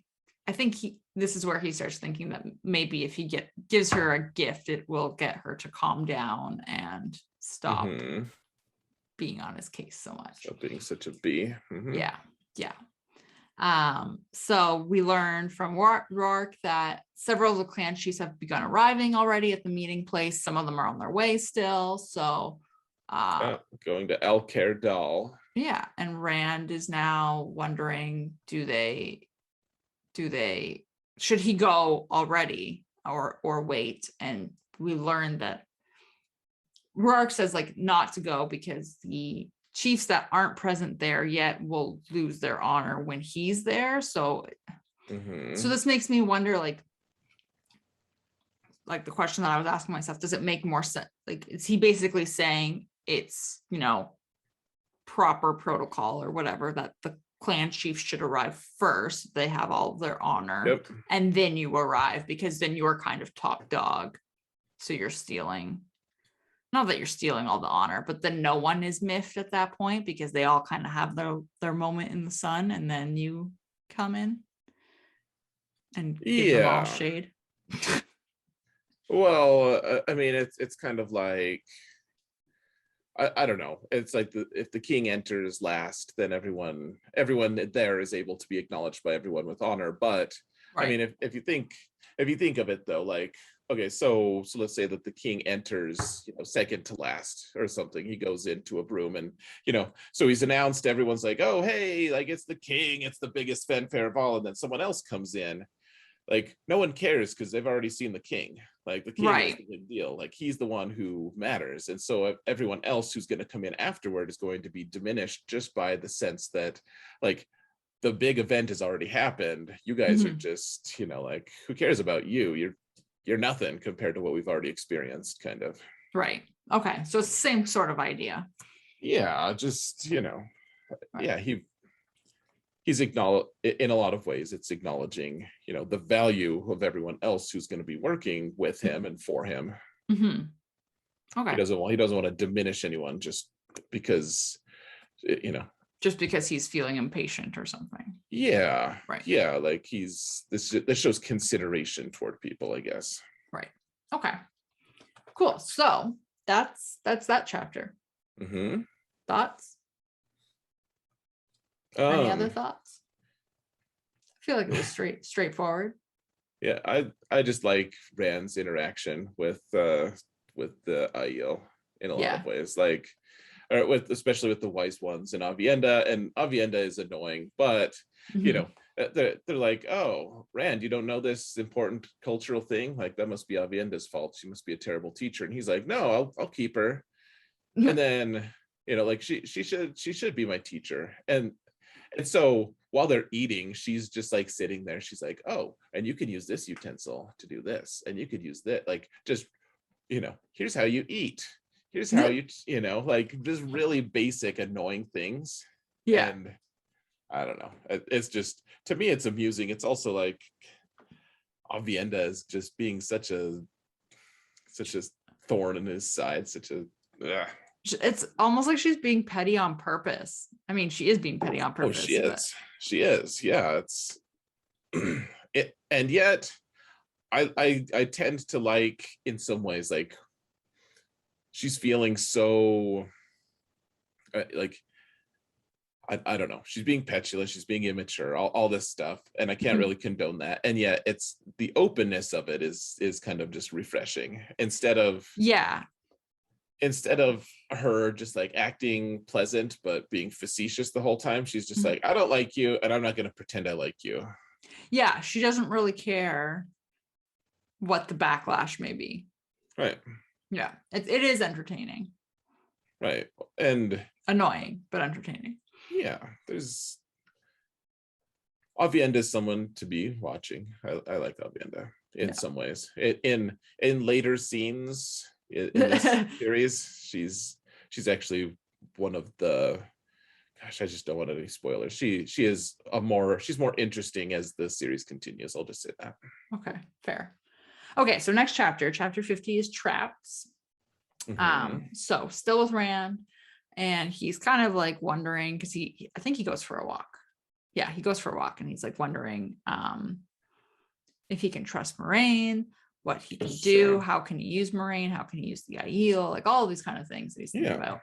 I think this is where he starts thinking that maybe if he gives her a gift, it will get her to calm down and stop being on his case so much. Stop being such a bee. Yeah. So we learned from Roark that several of the clan chiefs have begun arriving already at the meeting place. Some of them are on their way still. So going to El Dal. Yeah, and Rand is now wondering, should he go already or wait? And we learned that Roark says like not to go because the chiefs that aren't present there yet will lose their honor when he's there. So this makes me wonder, like the question that I was asking myself, does it make more sense? Like, is he basically saying it's, proper protocol or whatever that the clan chiefs should arrive first, they have all of their honor, and then you arrive because then you're kind of top dog, so you're stealing, not that you're stealing all the honor, but then no one is miffed at that point because they all kind of have their moment in the sun, and then you come in and give them all shade. Well, I mean, it's kind of like, I don't know. It's like if the king enters last, then everyone there is able to be acknowledged by everyone with honor. But I Right. mean, if you think of it though, like, okay, so let's say that the king enters, second to last or something. He goes into a room and so he's announced. Everyone's like, oh hey, like it's the king, it's the biggest fanfare of all, and then someone else comes in. Like no one cares because they've already seen the king. Like the king is Right. the big deal. Like he's the one who matters. And so everyone else who's going to come in afterward is going to be diminished just by the sense that like the big event has already happened. You guys are Mhm. just, like, who cares about you? You're nothing compared to what we've already experienced, kind of. Right. Okay. So it's the same sort of idea. Yeah, just, Right. yeah, he's acknowledged in a lot of ways. It's acknowledging the value of everyone else who's going to be working with him and for him. Mhm. Okay. He doesn't want to diminish anyone just because Just because he's feeling impatient or something. yeah, Right. yeah, like this shows consideration toward people, I guess. Right. Okay. Cool. So that's that chapter. Mm-hmm. Thoughts? Any other thoughts? I feel like it was straightforward. Yeah, I just like Rand's interaction with the IEL in a lot Yeah. of ways, like or with especially with the wise ones and Avienda is annoying, but Mhm. they're like, oh, Rand, you don't know this important cultural thing? Like that must be Avienda's fault. She must be a terrible teacher. And he's like, no, I'll keep her. And then like she should be my teacher. And so while they're eating, she's just like sitting there. She's like, oh, and you could use this utensil to do this, and you could use that, like just here's how you eat. Here's how you like just really basic annoying things. Yeah. And I don't know. It's just, to me it's amusing. It's also like Avienda is just being such a thorn in his side, such a ugh. It's almost like she's being petty on purpose. I mean, she is being petty on Oh, she purpose, but is. She is. Yeah, it's and yet I tend to like, in some ways, like she's feeling so like I don't know. She's being petulant. She's being immature. All this stuff, and I can't really condone that. And yet, it's the openness of it is kind of just refreshing. yeah. Instead of her just like acting pleasant but being facetious the whole time, she's just Mhm. like, I don't like you, and I'm not going to pretend I like you. Yeah, she doesn't really care what the backlash may be. Right. Yeah, it is entertaining. Right. And Annoying, but entertaining. yeah, there's Avienda is someone to be watching. I like Avienda in Yeah. some ways. In later scenes in this series, she's actually one of the, gosh, I just don't want any spoilers. She's more interesting as the series continues. I'll just say that. Okay, fair. Okay, so next chapter 50 is traps. Mm-hmm. So still with Rand, and he's kind of like wondering because I think he goes for a walk. Yeah, he goes for a walk and he's like wondering if he can trust Moraine, what he can do, how can he use Moraine, how can he use the Aiel, like all of these kind of things that he's thinking about.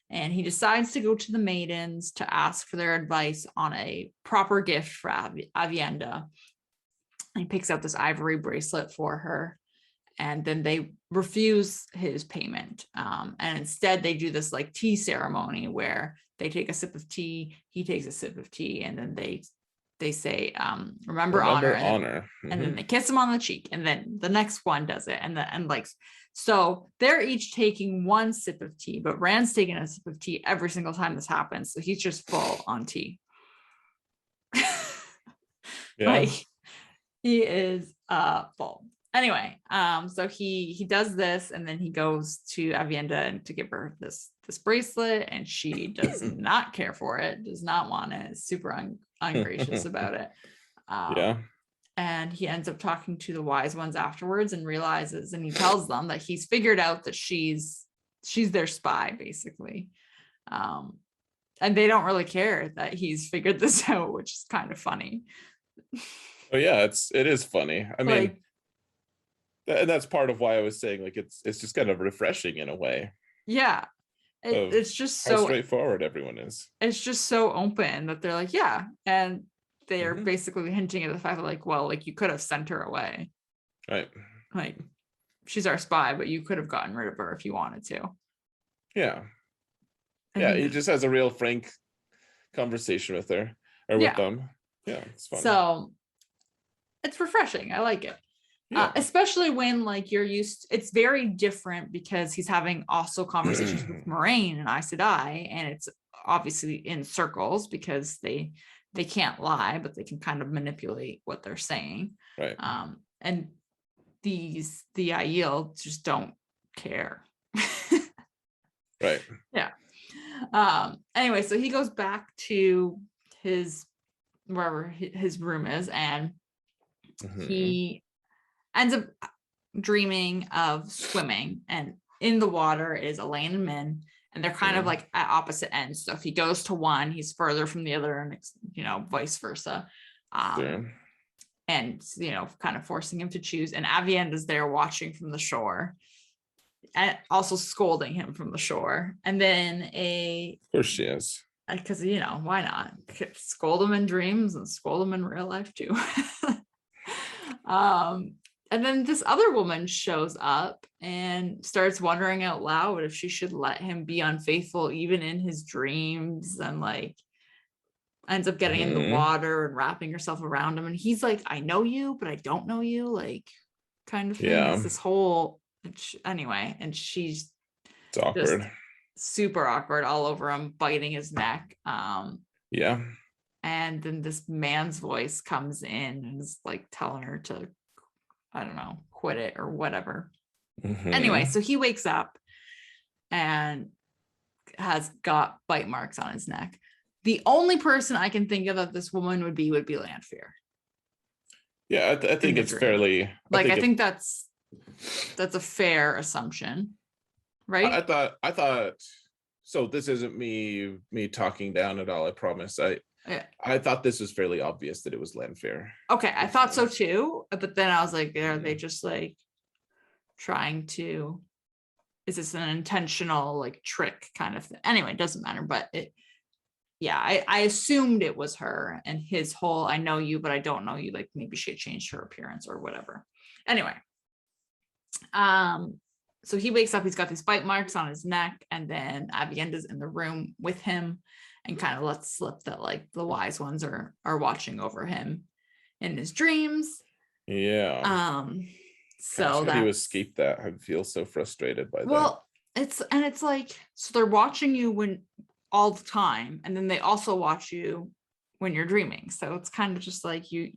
And he decides to go to the maidens to ask for their advice on a proper gift for Avienda. He picks out this ivory bracelet for her, and then they refuse his payment. And instead they do this like tea ceremony where they take a sip of tea, he takes a sip of tea, and then they say, remember honor, and then they kiss him on the cheek, and then the next one does it, and like, so they're each taking one sip of tea, but Rand's taking a sip of tea every single time this happens, so he's just full on tea. Yeah. Like he is full. Anyway, so he does this, and then he goes to Avienda and to give her this bracelet, and she does not care for it, does not want it, is super ungracious about it. Yeah. And he ends up talking to the wise ones afterwards and realizes, and he tells them that he's figured out that she's their spy, basically. And they don't really care that he's figured this out, which is kind of funny. Oh yeah, it is funny. I mean, And that's part of why I was saying like it's just kind of refreshing in a way Yeah. of It's just how so straightforward everyone is. it's just so open that they're like, yeah. And they're Mhm. basically hinting at the fact that like, well, like you could have sent her away. Right. Like she's our spy, but you could have gotten rid of her if you wanted to. Yeah. And Yeah. he He just just has a real frank conversation with her or with yeah. them. Yeah, it's fun. So it's refreshing. I like it. Yeah. Especially when like it's very different because he's having also conversations with Moraine and Aes Sedai, and it's obviously in circles because they can't lie, but they can kind of manipulate what they're saying. Right. And the Aiel just don't care. Right. Yeah. Anyway, so he goes back to his wherever his room is, and he ends up dreaming of swimming, and in the water is Elaine and Min, and they're kind of like at opposite ends. So if he goes to one, he's further from the other, and vice versa. Sure. And kind of forcing him to choose. And Aviend is there watching from the shore, and also scolding him from the shore. And then Of course she is. because why not scold him in dreams and scold him in real life too. And then this other woman shows up and starts wondering out loud if she should let him be unfaithful even in his dreams, and like ends up getting in the water and wrapping herself around him, and he's like, I know you but I don't know you, like kind of thing. Yeah. It's this whole anyway, and she's It's awkward. just super awkward all over him, biting his neck. Yeah. And then this man's voice comes in and is like telling her to, I don't know, quit it or whatever. Anyway, so he wakes up and has got bite marks on his neck. The only person I can think of that this woman would be Lanfear. Yeah, I think it's dream. fairly. I think that's a fair assumption, right? I thought. So this isn't me talking down at all. I promise. I thought this was fairly obvious that it was Lanfear. Okay, I thought so too, but then I was like, are they just like trying to? Is this an intentional like trick kind of thing? Anyway, it doesn't matter. But I assumed it was her, and his whole I know you but I don't know you, like maybe she had changed her appearance or whatever. Anyway, so he wakes up, he's got these bite marks on his neck, and then Avienda's in the room with him and kind of lets slip that like the wise ones are watching over him in his dreams. Yeah. So how do you escape that? I feel so frustrated by that. Well, it's like, so they're watching you when all the time, and then they also watch you when you're dreaming. So it's kind of just like you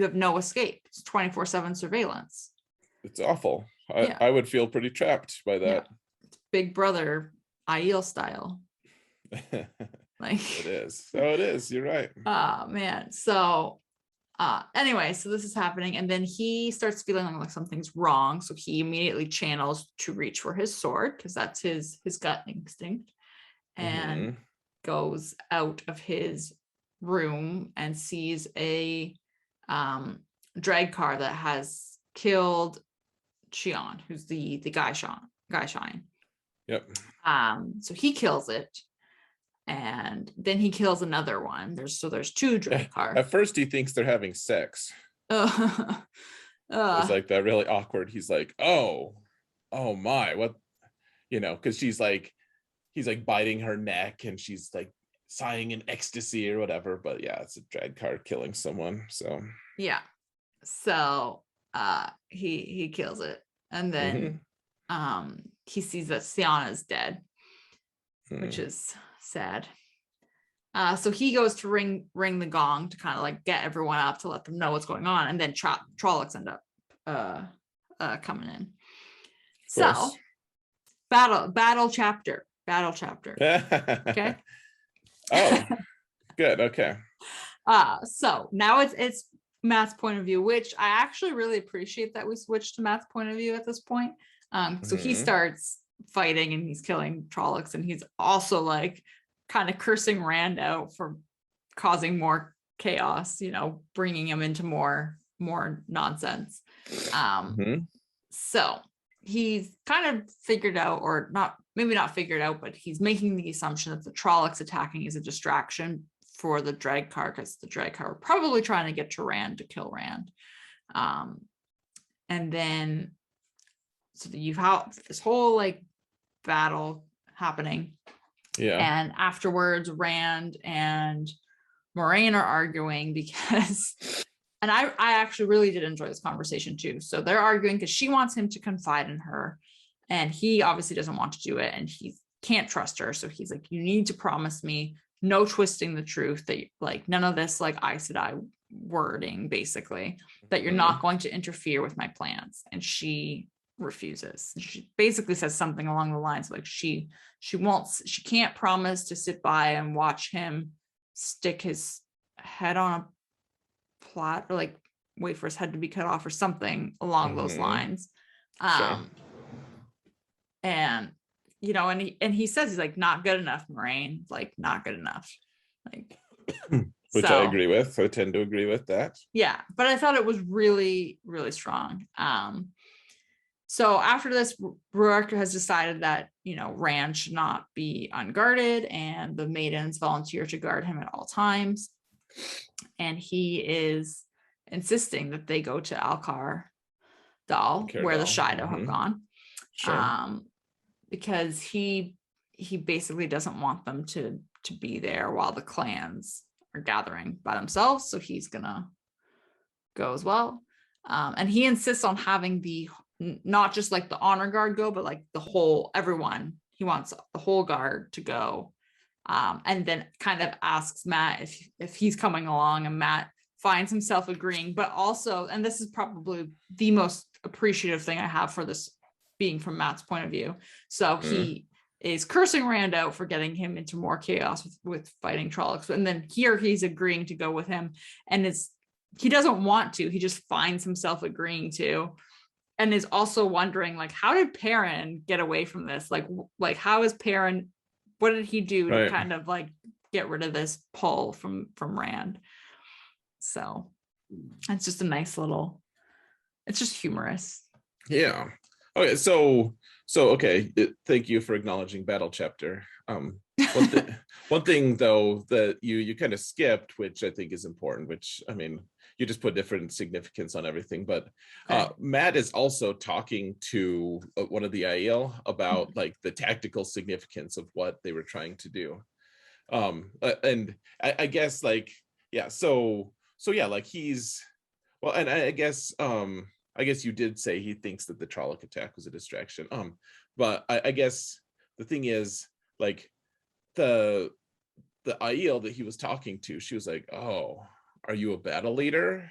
have no escape. It's 24/7 surveillance. It's awful. I would feel pretty trapped by that. Yeah. It's Big Brother Aiel style. Like it is. Oh, it is. You're right. Oh man. So anyway, so this is happening, and then he starts feeling like something's wrong. So he immediately channels to reach for his sword because that's his gut instinct, and goes out of his room and sees a drag car that has killed Shion, who's the guy Shine. Yep. So he kills it, and then he kills another one. There's two drag cars. At first he thinks they're having sex. It's like that really awkward. He's like, oh my, what, because he's like biting her neck and she's like sighing in ecstasy or whatever. But yeah, it's a drag car killing someone. So yeah. So he kills it, and then he sees that Sienna's dead, which is sad. So he goes to ring the gong to kind of like get everyone up to let them know what's going on, and then Trollocs end up coming in. So battle chapter. Okay. Oh, good. Okay. So now it's Matt's point of view, which I actually really appreciate that we switched to Matt's point of view at this point. So he starts fighting and he's killing Trollocs, and he's also like kind of cursing Rand out for causing more chaos, bringing him into more nonsense. So he's kind of figured out, or not, maybe not figured out, but he's making the assumption that the Trollocs attacking is a distraction for the drag car, because the drag car are probably trying to get to Rand to kill Rand. And then so you've had this whole like battle happening. Yeah. And afterwards, Rand and Moraine are arguing because, and I actually really did enjoy this conversation too. So they're arguing because she wants him to confide in her, and he obviously doesn't want to do it, and he can't trust her. So he's like, you need to promise me no twisting the truth, that like none of this like I said I wording, basically, that you're not going to interfere with my plans. And she refuses. She basically says something along the lines of like she can't promise to sit by and watch him stick his head on a plot, or like wait for his head to be cut off or something along those lines. Sure. And you know, and he says, he's like, not good enough, Moraine, like not good enough, like which I agree with. I tend to agree with that. Yeah, but I thought it was really, really strong. So after this, Rourke has decided that, you know, Rand should not be unguarded, and the maidens volunteer to guard him at all times. And he is insisting that they go to Alcar Dal, where the Shido have gone. Sure. Because he basically doesn't want them to be there while the clans are gathering by themselves. So he's gonna go as well. And he insists on having not just like the honor guard go, but like everyone. He wants the whole guard to go. And then kind of asks Matt if he's coming along, and Matt finds himself agreeing, but also, and this is probably the most appreciative thing I have for this being from Matt's point of view. So he is cursing Rand out for getting him into more chaos with fighting Trollocs. And then here he's agreeing to go with him, and he doesn't want to, he just finds himself agreeing to, and is also wondering like, how did Perrin get away from this? Like how is Perrin, what did he do to kind of like get rid of this pull from Rand? So it's just a nice little, it's just humorous. Yeah. Okay, so okay, thank you for acknowledging battle chapter. One thing though that you kind of skipped, which I think is important, which I mean, you just put different significance on everything, but Matt is also talking to one of the Aiel about like the tactical significance of what they were trying to do. And I guess like, yeah, so yeah, like he's, well, and I guess you did say he thinks that the Trolloc attack was a distraction. But I guess the thing is, like, the Aiel that he was talking to, she was like, "Oh, are you a battle leader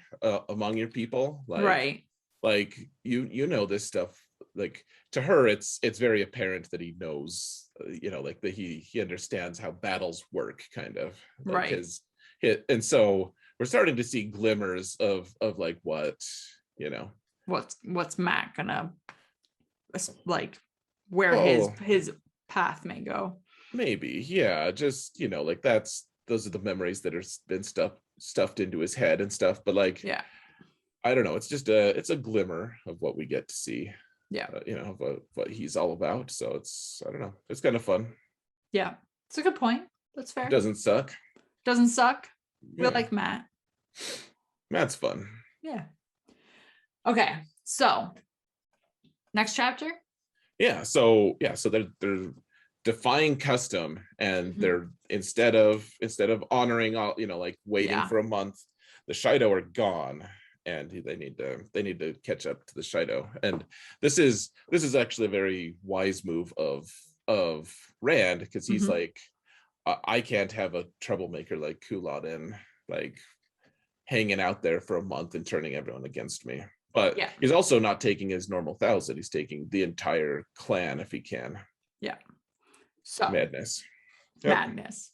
among your people?" Like, right. Like you know this stuff. Like to her, it's very apparent that he knows, you know, like that he understands how battles work, kind of. Like right. And so we're starting to see glimmers of like what, you know. What's Matt gonna like, where his path may go. Maybe, yeah, just, you know, like those are the memories that are been stuffed into his head and stuff, but like, yeah, I don't know, it's just it's a glimmer of what we get to see. Yeah, you know, what he's all about. So it's, I don't know, it's kind of fun. Yeah, it's a good point. That's fair. It doesn't suck. Yeah. We like Matt. Matt's fun. Yeah. Okay, so next chapter. Yeah, so they're defying custom, and they're instead of honoring all, you know, like waiting for a month, the Shido are gone, and they need to catch up to the Shido. And this is actually a very wise move of Rand, because he's like, I can't have a troublemaker like Couladin like hanging out there for a month and turning everyone against me. But he's also not taking his normal 1,000. He's taking the entire clan if he can. Yeah. So madness. Madness.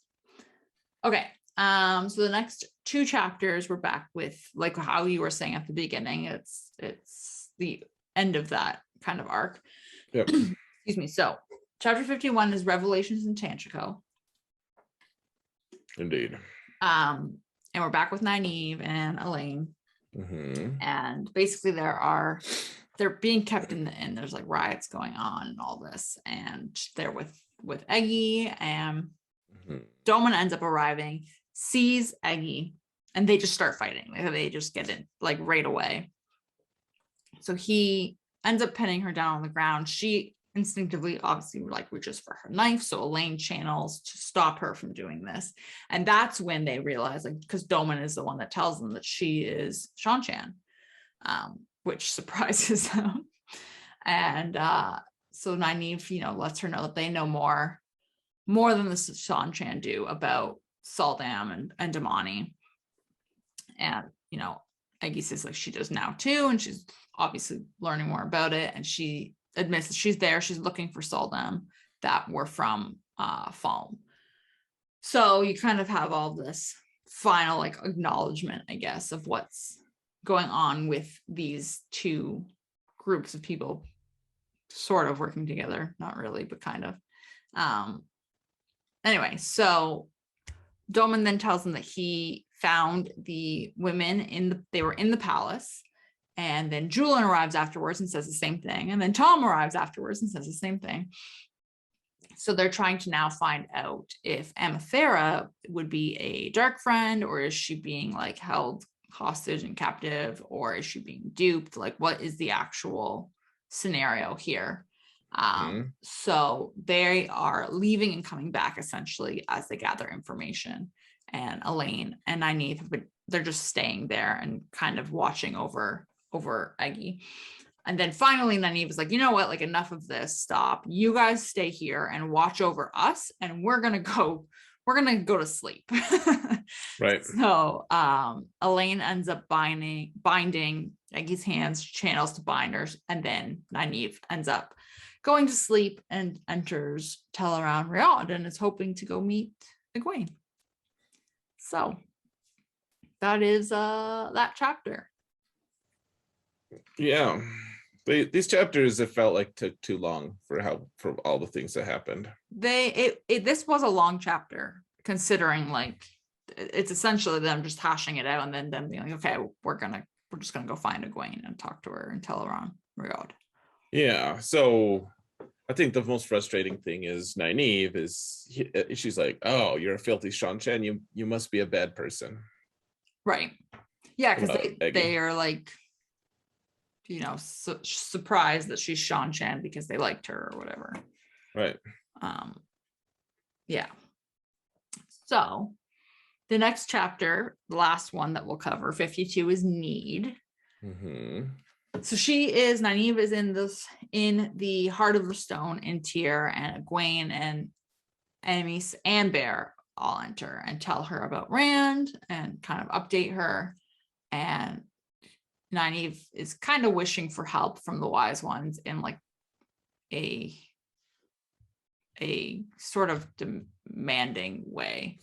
Okay. So the next two chapters, we're back with like how you were saying at the beginning. It's the end of that kind of arc. Yep. Excuse me. So chapter 51 is Revelations in Tanchico. Indeed. And we're back with Nynaeve and Elaine. And basically there are they're being kept in the inn. There's like riots going on and all this, and they're with Eggy, and Doman ends up arriving, sees Eggy, and they just start fighting. They just get in like right away. So he ends up pinning her down on the ground. She instinctively obviously like reaches for her knife, so Elaine channels to stop her from doing this. And that's when they realize, like, because Doman is the one that tells them that she is Shanchan, which surprises them. And so Nynaeve, lets her know that they know more than the Shanchan do about Saldam and Damani. And Eggy says like she does now too, and she's obviously learning more about it, and she admits that she's there. She's looking for Saldam that were from Falm. So you kind of have all this final like acknowledgement, I guess, of what's going on with these two groups of people sort of working together. Not really, but kind of. Anyway, so Doman then tells them that he found the women they were in the palace, and then Julian arrives afterwards and says the same thing, and then Tom arrives afterwards and says the same thing. So they're trying to now find out if Amathera would be a dark friend, or is she being like held hostage and captive, or is she being duped? Like, what is the actual scenario here? So they are leaving and coming back essentially as they gather information, and Elaine and Nynaeve they're just staying there and kind of watching over Eggy. And then finally Nynaeve is like, you know what, like, enough of this, stop, you guys stay here and watch over us, and we're gonna go to sleep. Right. So Elaine ends up binding Eggy's hands, channels to binders, and then Nynaeve ends up going to sleep and enters Teleron Riad and is hoping to go meet Egwene. So that is that chapter. Yeah, these chapters, it felt like took too long for all the things that happened. This was a long chapter, considering like it's essentially them just hashing it out and then them being like, okay, we're just gonna go find Egwene and talk to her in Teleron Riad. Yeah, so I think the most frustrating thing is Nynaeve she's like, oh, you're a filthy Shanchan, you must be a bad person. Right. Yeah, because they are like, surprised that she's Shanchan because they liked her or whatever. Right. Yeah. So the next chapter, the last one that we'll cover, 52, is Need. So Nynaeve is in the Heart of the Stone in Tyr, and Egwene and Enemies and Bear all enter and tell her about Rand and kind of update her. And Nynaeve is kind of wishing for help from the Wise Ones in like a sort of demanding way.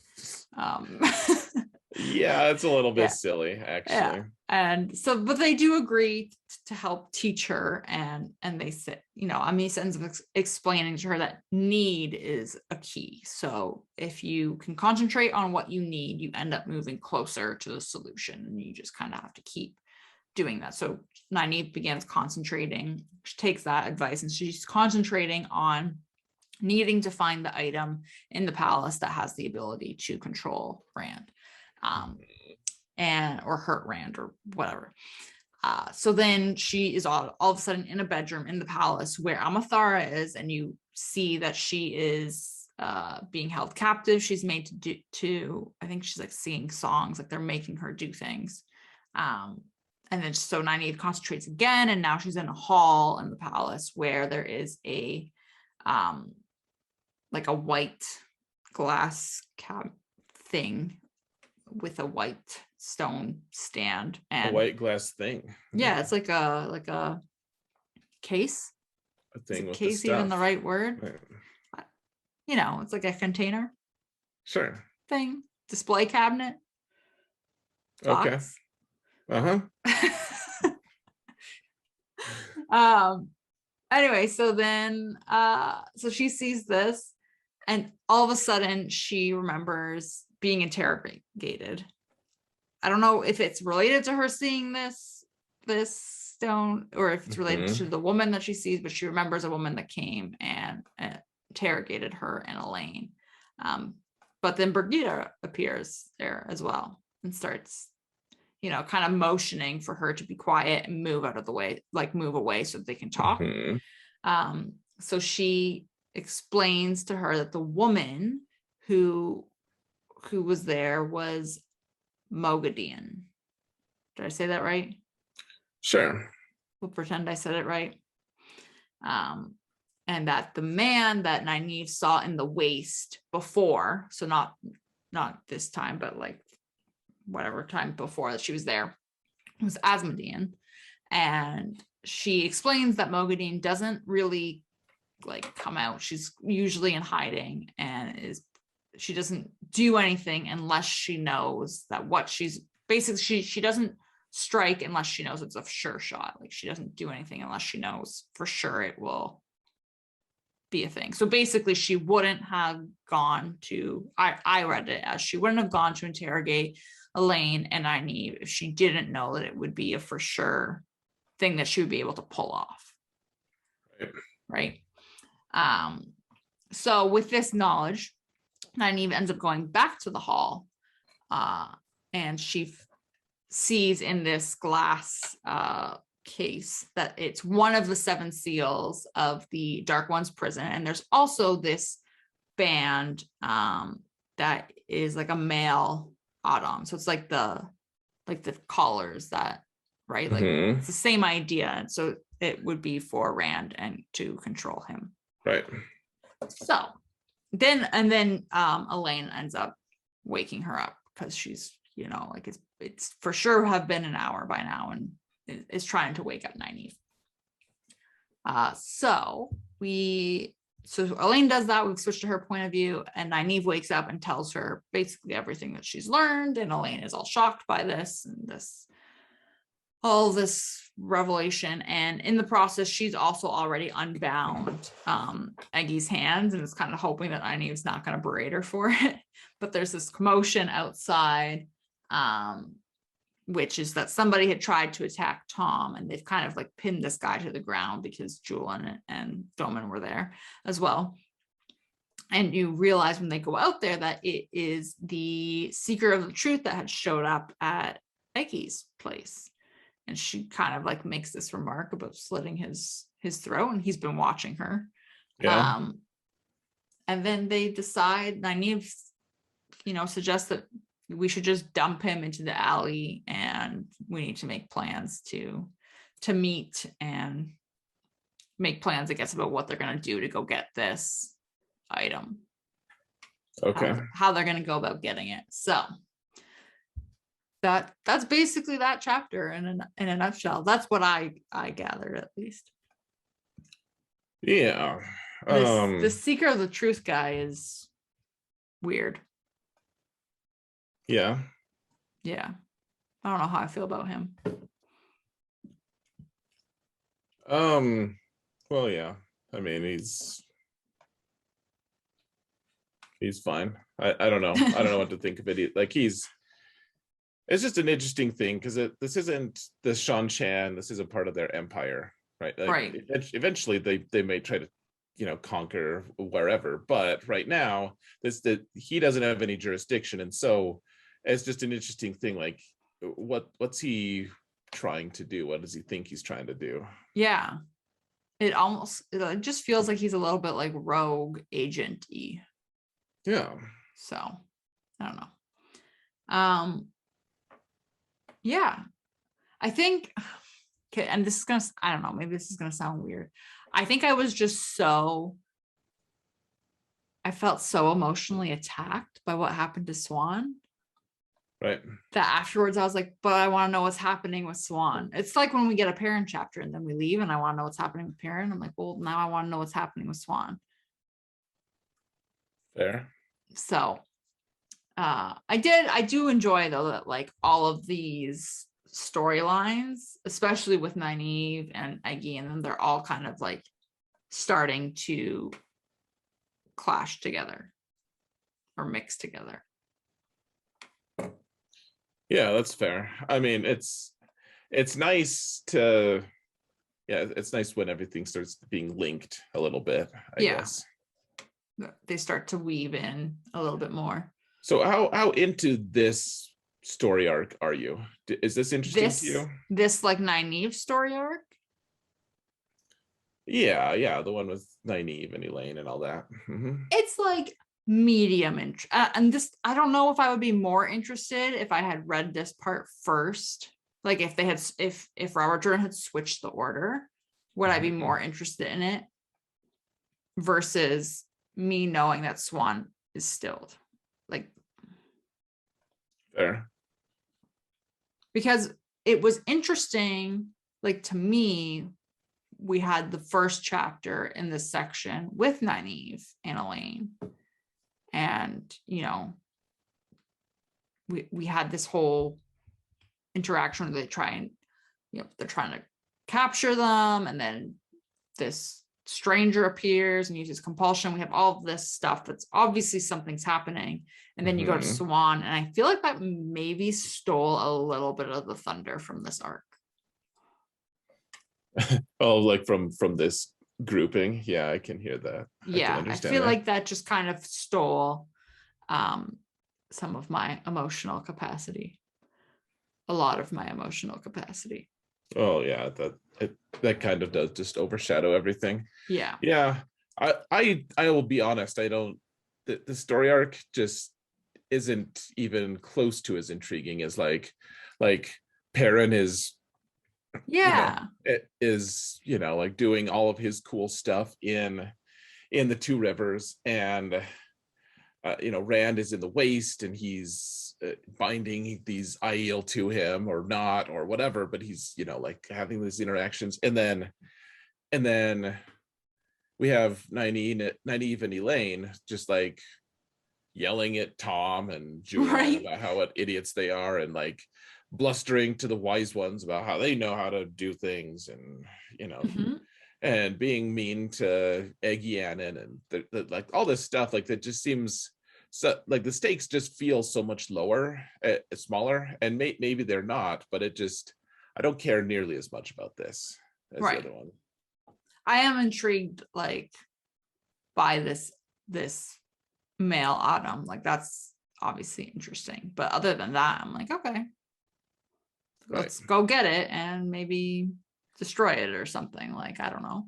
Yeah, it's a little bit silly, actually. Yeah. And so, but they do agree to help teach her, and they say, Amis ends up explaining to her that need is a key. So if you can concentrate on what you need, you end up moving closer to the solution, and you just kind of have to keep doing that. So Nynaeve begins concentrating. She takes that advice, and she's concentrating on needing to find the item in the palace that has the ability to control Rand. Or hurt Rand or whatever. So then she is all of a sudden in a bedroom in the palace where Amathara is, and you see that she is being held captive. She's made to I think she's like singing songs, like they're making her do things. And then so Nynaeve concentrates again, and now she's in a hall in the palace where there is a like a white glass cap thing with a white stone stand and a white glass thing. Yeah, it's like a case. A thing with case, even the right word? Right. It's like a container. Sure. Thing. Display cabinet. Box. Okay. Anyway, so then so she sees this, and all of a sudden she remembers being interrogated. I don't know if it's related to her seeing this don't, or if it's related Mhm. to the woman that she sees, but she remembers a woman that came and interrogated her and Elaine. But then Brigida appears there as well and starts, kind of motioning for her to be quiet and move out of the way, like move away so that they can talk. Mhm. So she explains to her that the woman who was there was Mogadien. Did I say that right? Sure. We'll pretend I said it right. And that the man that Nynaeve saw in the waist before, so not this time, but like whatever time before that she was there, was Asmodean. And she explains that Mogadien doesn't really like come out. She's usually in hiding, and she doesn't do anything unless she knows that what she's basically, she doesn't strike unless she knows it's a sure shot. Like she doesn't do anything unless she knows for sure it will be a thing. So basically she wouldn't have gone to, I read it as she wouldn't have gone to interrogate Elaine and Nynaeve if she didn't know that it would be a for sure thing that she would be able to pull off. Right. So with this knowledge, Nynaeve ends up going back to the hall, and she sees in this glass case that it's one of the 7 seals of the Dark One's prison, and there's also this band that is like a male Adam, so it's like the collars that, right, like it's the same idea, and so it would be for Rand and to control him. Right. So then Elaine ends up waking her up because she's, like it's for sure have been an hour by now, and is trying to wake up Nynaeve. So Elaine does that. We switch to her point of view, and Nynaeve wakes up and tells her basically everything that she's learned, and Elaine is all shocked by this and all this revelation. And in the process, she's also already unbound Eggy's hands and is kind of hoping that Nynaeve's not going to berate her for it. But there's this commotion outside, which is that somebody had tried to attack Tom, and they've kind of like pinned this guy to the ground because Julian and Doman were there as well. And you realize when they go out there that it is the Seeker of the Truth that had showed up at Eggy's place. And she kind of like makes this remark about slitting his throat, and he's been watching her. Yeah. And then they decide, Nynaeve, suggests that we should just dump him into the alley, and we need to make plans to meet and make plans, I guess, about what they're going to do to go get this item. Okay. How they're going to go about getting it. So that's basically that chapter in a nutshell. That's what I gathered, at least. Yeah. The Seeker of the Truth guy is weird. Yeah. I don't know how I feel about him. Well, yeah. I mean, he's fine. I don't know. I don't know what to think of it. Like it's just an interesting thing because this isn't the Shan Chan. This isn't part of their empire, right? Like, right. Eventually, they may try to, conquer wherever. But right now, he doesn't have any jurisdiction, and so it's just an interesting thing. Like, what's he trying to do? What does he think he's trying to do? Yeah, it just feels like he's a little bit like rogue agent-y. Yeah. So I don't know. Yeah, I think, okay, and this is gonna, I don't know, maybe this is gonna sound weird. I think I felt so emotionally attacked by what happened to Swan. Right. That afterwards I was like, but I want to know what's happening with Swan. It's like when we get a Perrin chapter and then we leave and I want to know what's happening with Perrin. I'm like, well, now I want to know what's happening with Swan. Fair. So I do enjoy though that like all of these storylines, especially with Nynaeve and Eggy, and then they're all kind of like starting to clash together or mix together. Yeah, that's fair. I mean, it's nice to Yeah, it's nice when everything starts being linked a little bit, I Yeah. guess. They start to weave in a little bit more. So how into this story arc are you? Is this interesting to you? This like Nynaeve story arc? Yeah, the one with Nynaeve and Elaine and all that. It's like medium and this, I don't know if I would be more interested if I had read this part first. Like if they had, if Robert Jordan had switched the order, would I be more interested in it versus me knowing that Swan is stilled? Like, Fair. because it was interesting, like to me, we had the first chapter in this section with Nynaeve and Elaine, and you know, we had this whole interaction where they try and, you know, they're trying to capture them, and then this stranger appears and uses compulsion. We have all of this stuff that's obviously something's happening, and then you go to Swan, and I feel like that maybe stole a little bit of the thunder from this arc. Oh, like from this grouping. Yeah, I can hear that. Yeah, I feel like that just kind of stole some of my emotional capacity, a lot of my emotional capacity. Oh yeah, that kind of does just overshadow everything. Yeah. I will be honest, I don't, the story arc just isn't even close to as intriguing as like Perrin is, it is, like doing all of his cool stuff in the Two Rivers, and Rand is in the Waste, and he's binding these Aiel to him or not or whatever, but he's like having these interactions, and then we have Nynaeve and Elaine just like yelling at Tom and Julian about how what idiots they are, and like blustering to the wise ones about how they know how to do things, and and being mean to Eggianan, and like all this stuff, like that just seems so, like the stakes just feel so much lower, smaller, and maybe they're not, but it just, I don't care nearly as much about this as the other one. I am intrigued like by this male Autumn, like that's obviously interesting, but other than that, I'm like, okay, let's go get it and maybe destroy it or something, like I don't know.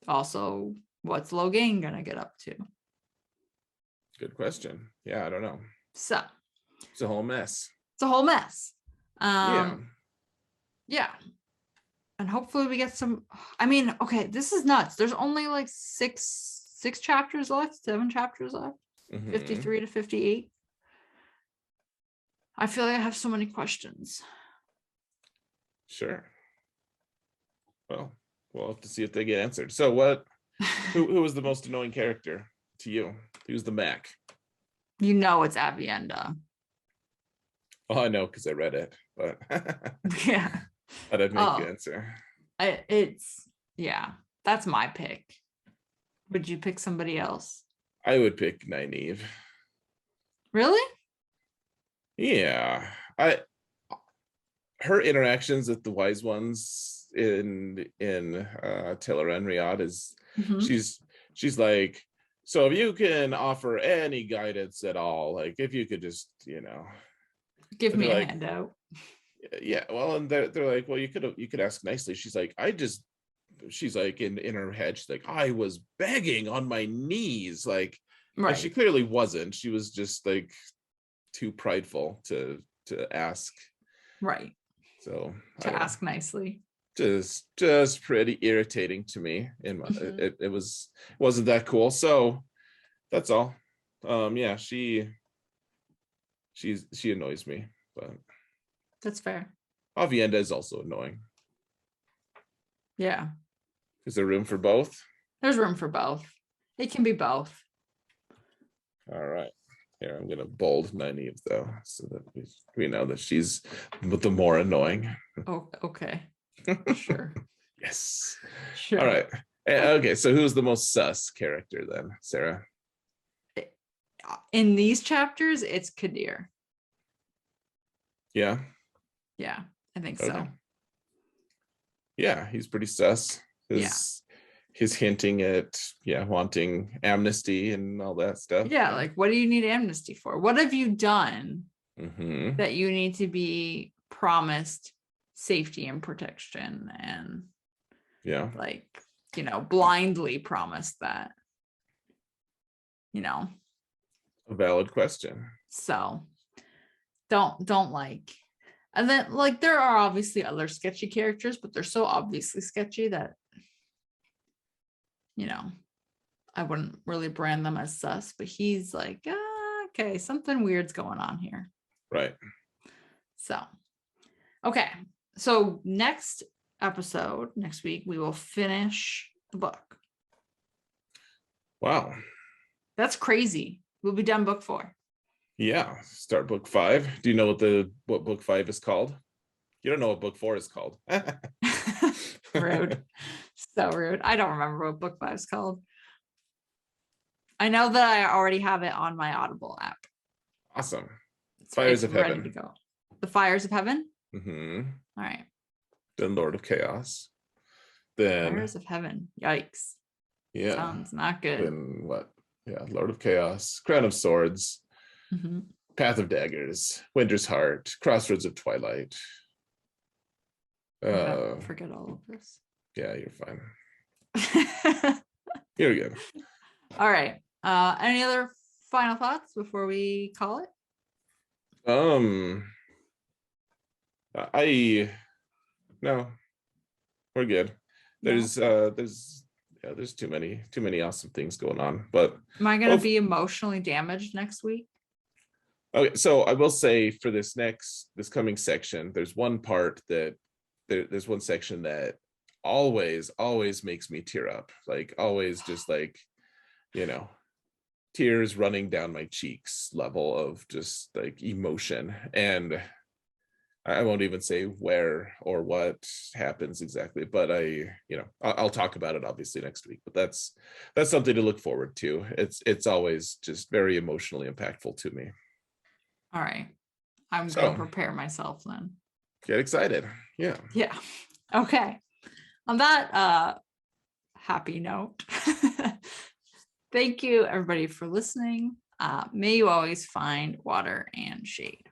Also, what's Logain gonna get up to? Good question. Yeah, I don't know. So it's a whole mess. Yeah, and hopefully we get some, I mean, okay, this is nuts. There's only like six chapters left, 7 chapters left, 53 to 58. I feel like I have so many questions. Sure. Well, we'll have to see if they get answered. So who was the most annoying character to you? Who's the Mac? It's Avienda. Oh, I know, because I read it, but yeah, I'd make you answer. That's my pick. Would you pick somebody else? I would pick Nynaeve. Really? Yeah, her interactions with the wise ones in Tiller and Riyadh is she's like, so if you can offer any guidance at all, like if you could just give me a handout. Yeah, well, and they're like, well, you could ask nicely. She's like, she's like in her head, she's like, I was begging on my knees, like, and she clearly wasn't. She was just like too prideful to ask. Right. So to ask nicely. Just pretty irritating to me. It wasn't that cool. So that's all. Yeah, she annoys me, but that's fair. Avienda is also annoying. Yeah. Is there room for both? There's room for both. It can be both. All right. Here, I'm gonna bold Nynaeve though, so that we know that she's the more annoying. Oh, okay. Sure. Yes. Sure. All right. Okay, so who's the most sus character then, Sarah? In these chapters, it's Kadir. Yeah. Yeah, I think so. Yeah, he's pretty sus. His hinting at wanting amnesty and all that stuff. Yeah, like what do you need amnesty for? What have you done Mm-hmm. that you need to be promised safety and protection and like, blindly promised that, a valid question. So don't like, and then like there are obviously other sketchy characters, but they're so obviously sketchy that I wouldn't really brand them as sus, but he's like, okay, something weird's going on here. Right. So, okay. So next week, we will finish the book. Wow. That's crazy. We'll be done book 4. Yeah. Start book 5. Do you know what book 5 is called? You don't know what book 4 is called. Rude. So rude. I don't remember what book 5 is called. I know that I already have it on my Audible app. Awesome. Fires of ready Heaven. To go. The Fires of Heaven? Mm-hmm. All right. Then Lord of Chaos. Then Fires of Heaven. Yikes. Yeah. Sounds not good. Then what? Yeah. Lord of Chaos. Crown of Swords. Mm-hmm. Path of Daggers. Winter's Heart. Crossroads of Twilight. Forget all of this. Yeah, you're fine. You're good. All right. Any other final thoughts before we call it? No, we're good. There's too many awesome things going on. But am I gonna be emotionally damaged next week? Okay, so I will say for this coming section, there's one part that there's one section that always makes me tear up, like always, just like tears running down my cheeks level of just like emotion. And I won't even say where or what happens exactly, but I'll talk about it obviously next week. But that's something to look forward to. It's always just very emotionally impactful to me. All right. I'm going to prepare myself then. Get excited. Yeah. Yeah. Okay. On that happy note, thank you everybody for listening. May you always find water and shade.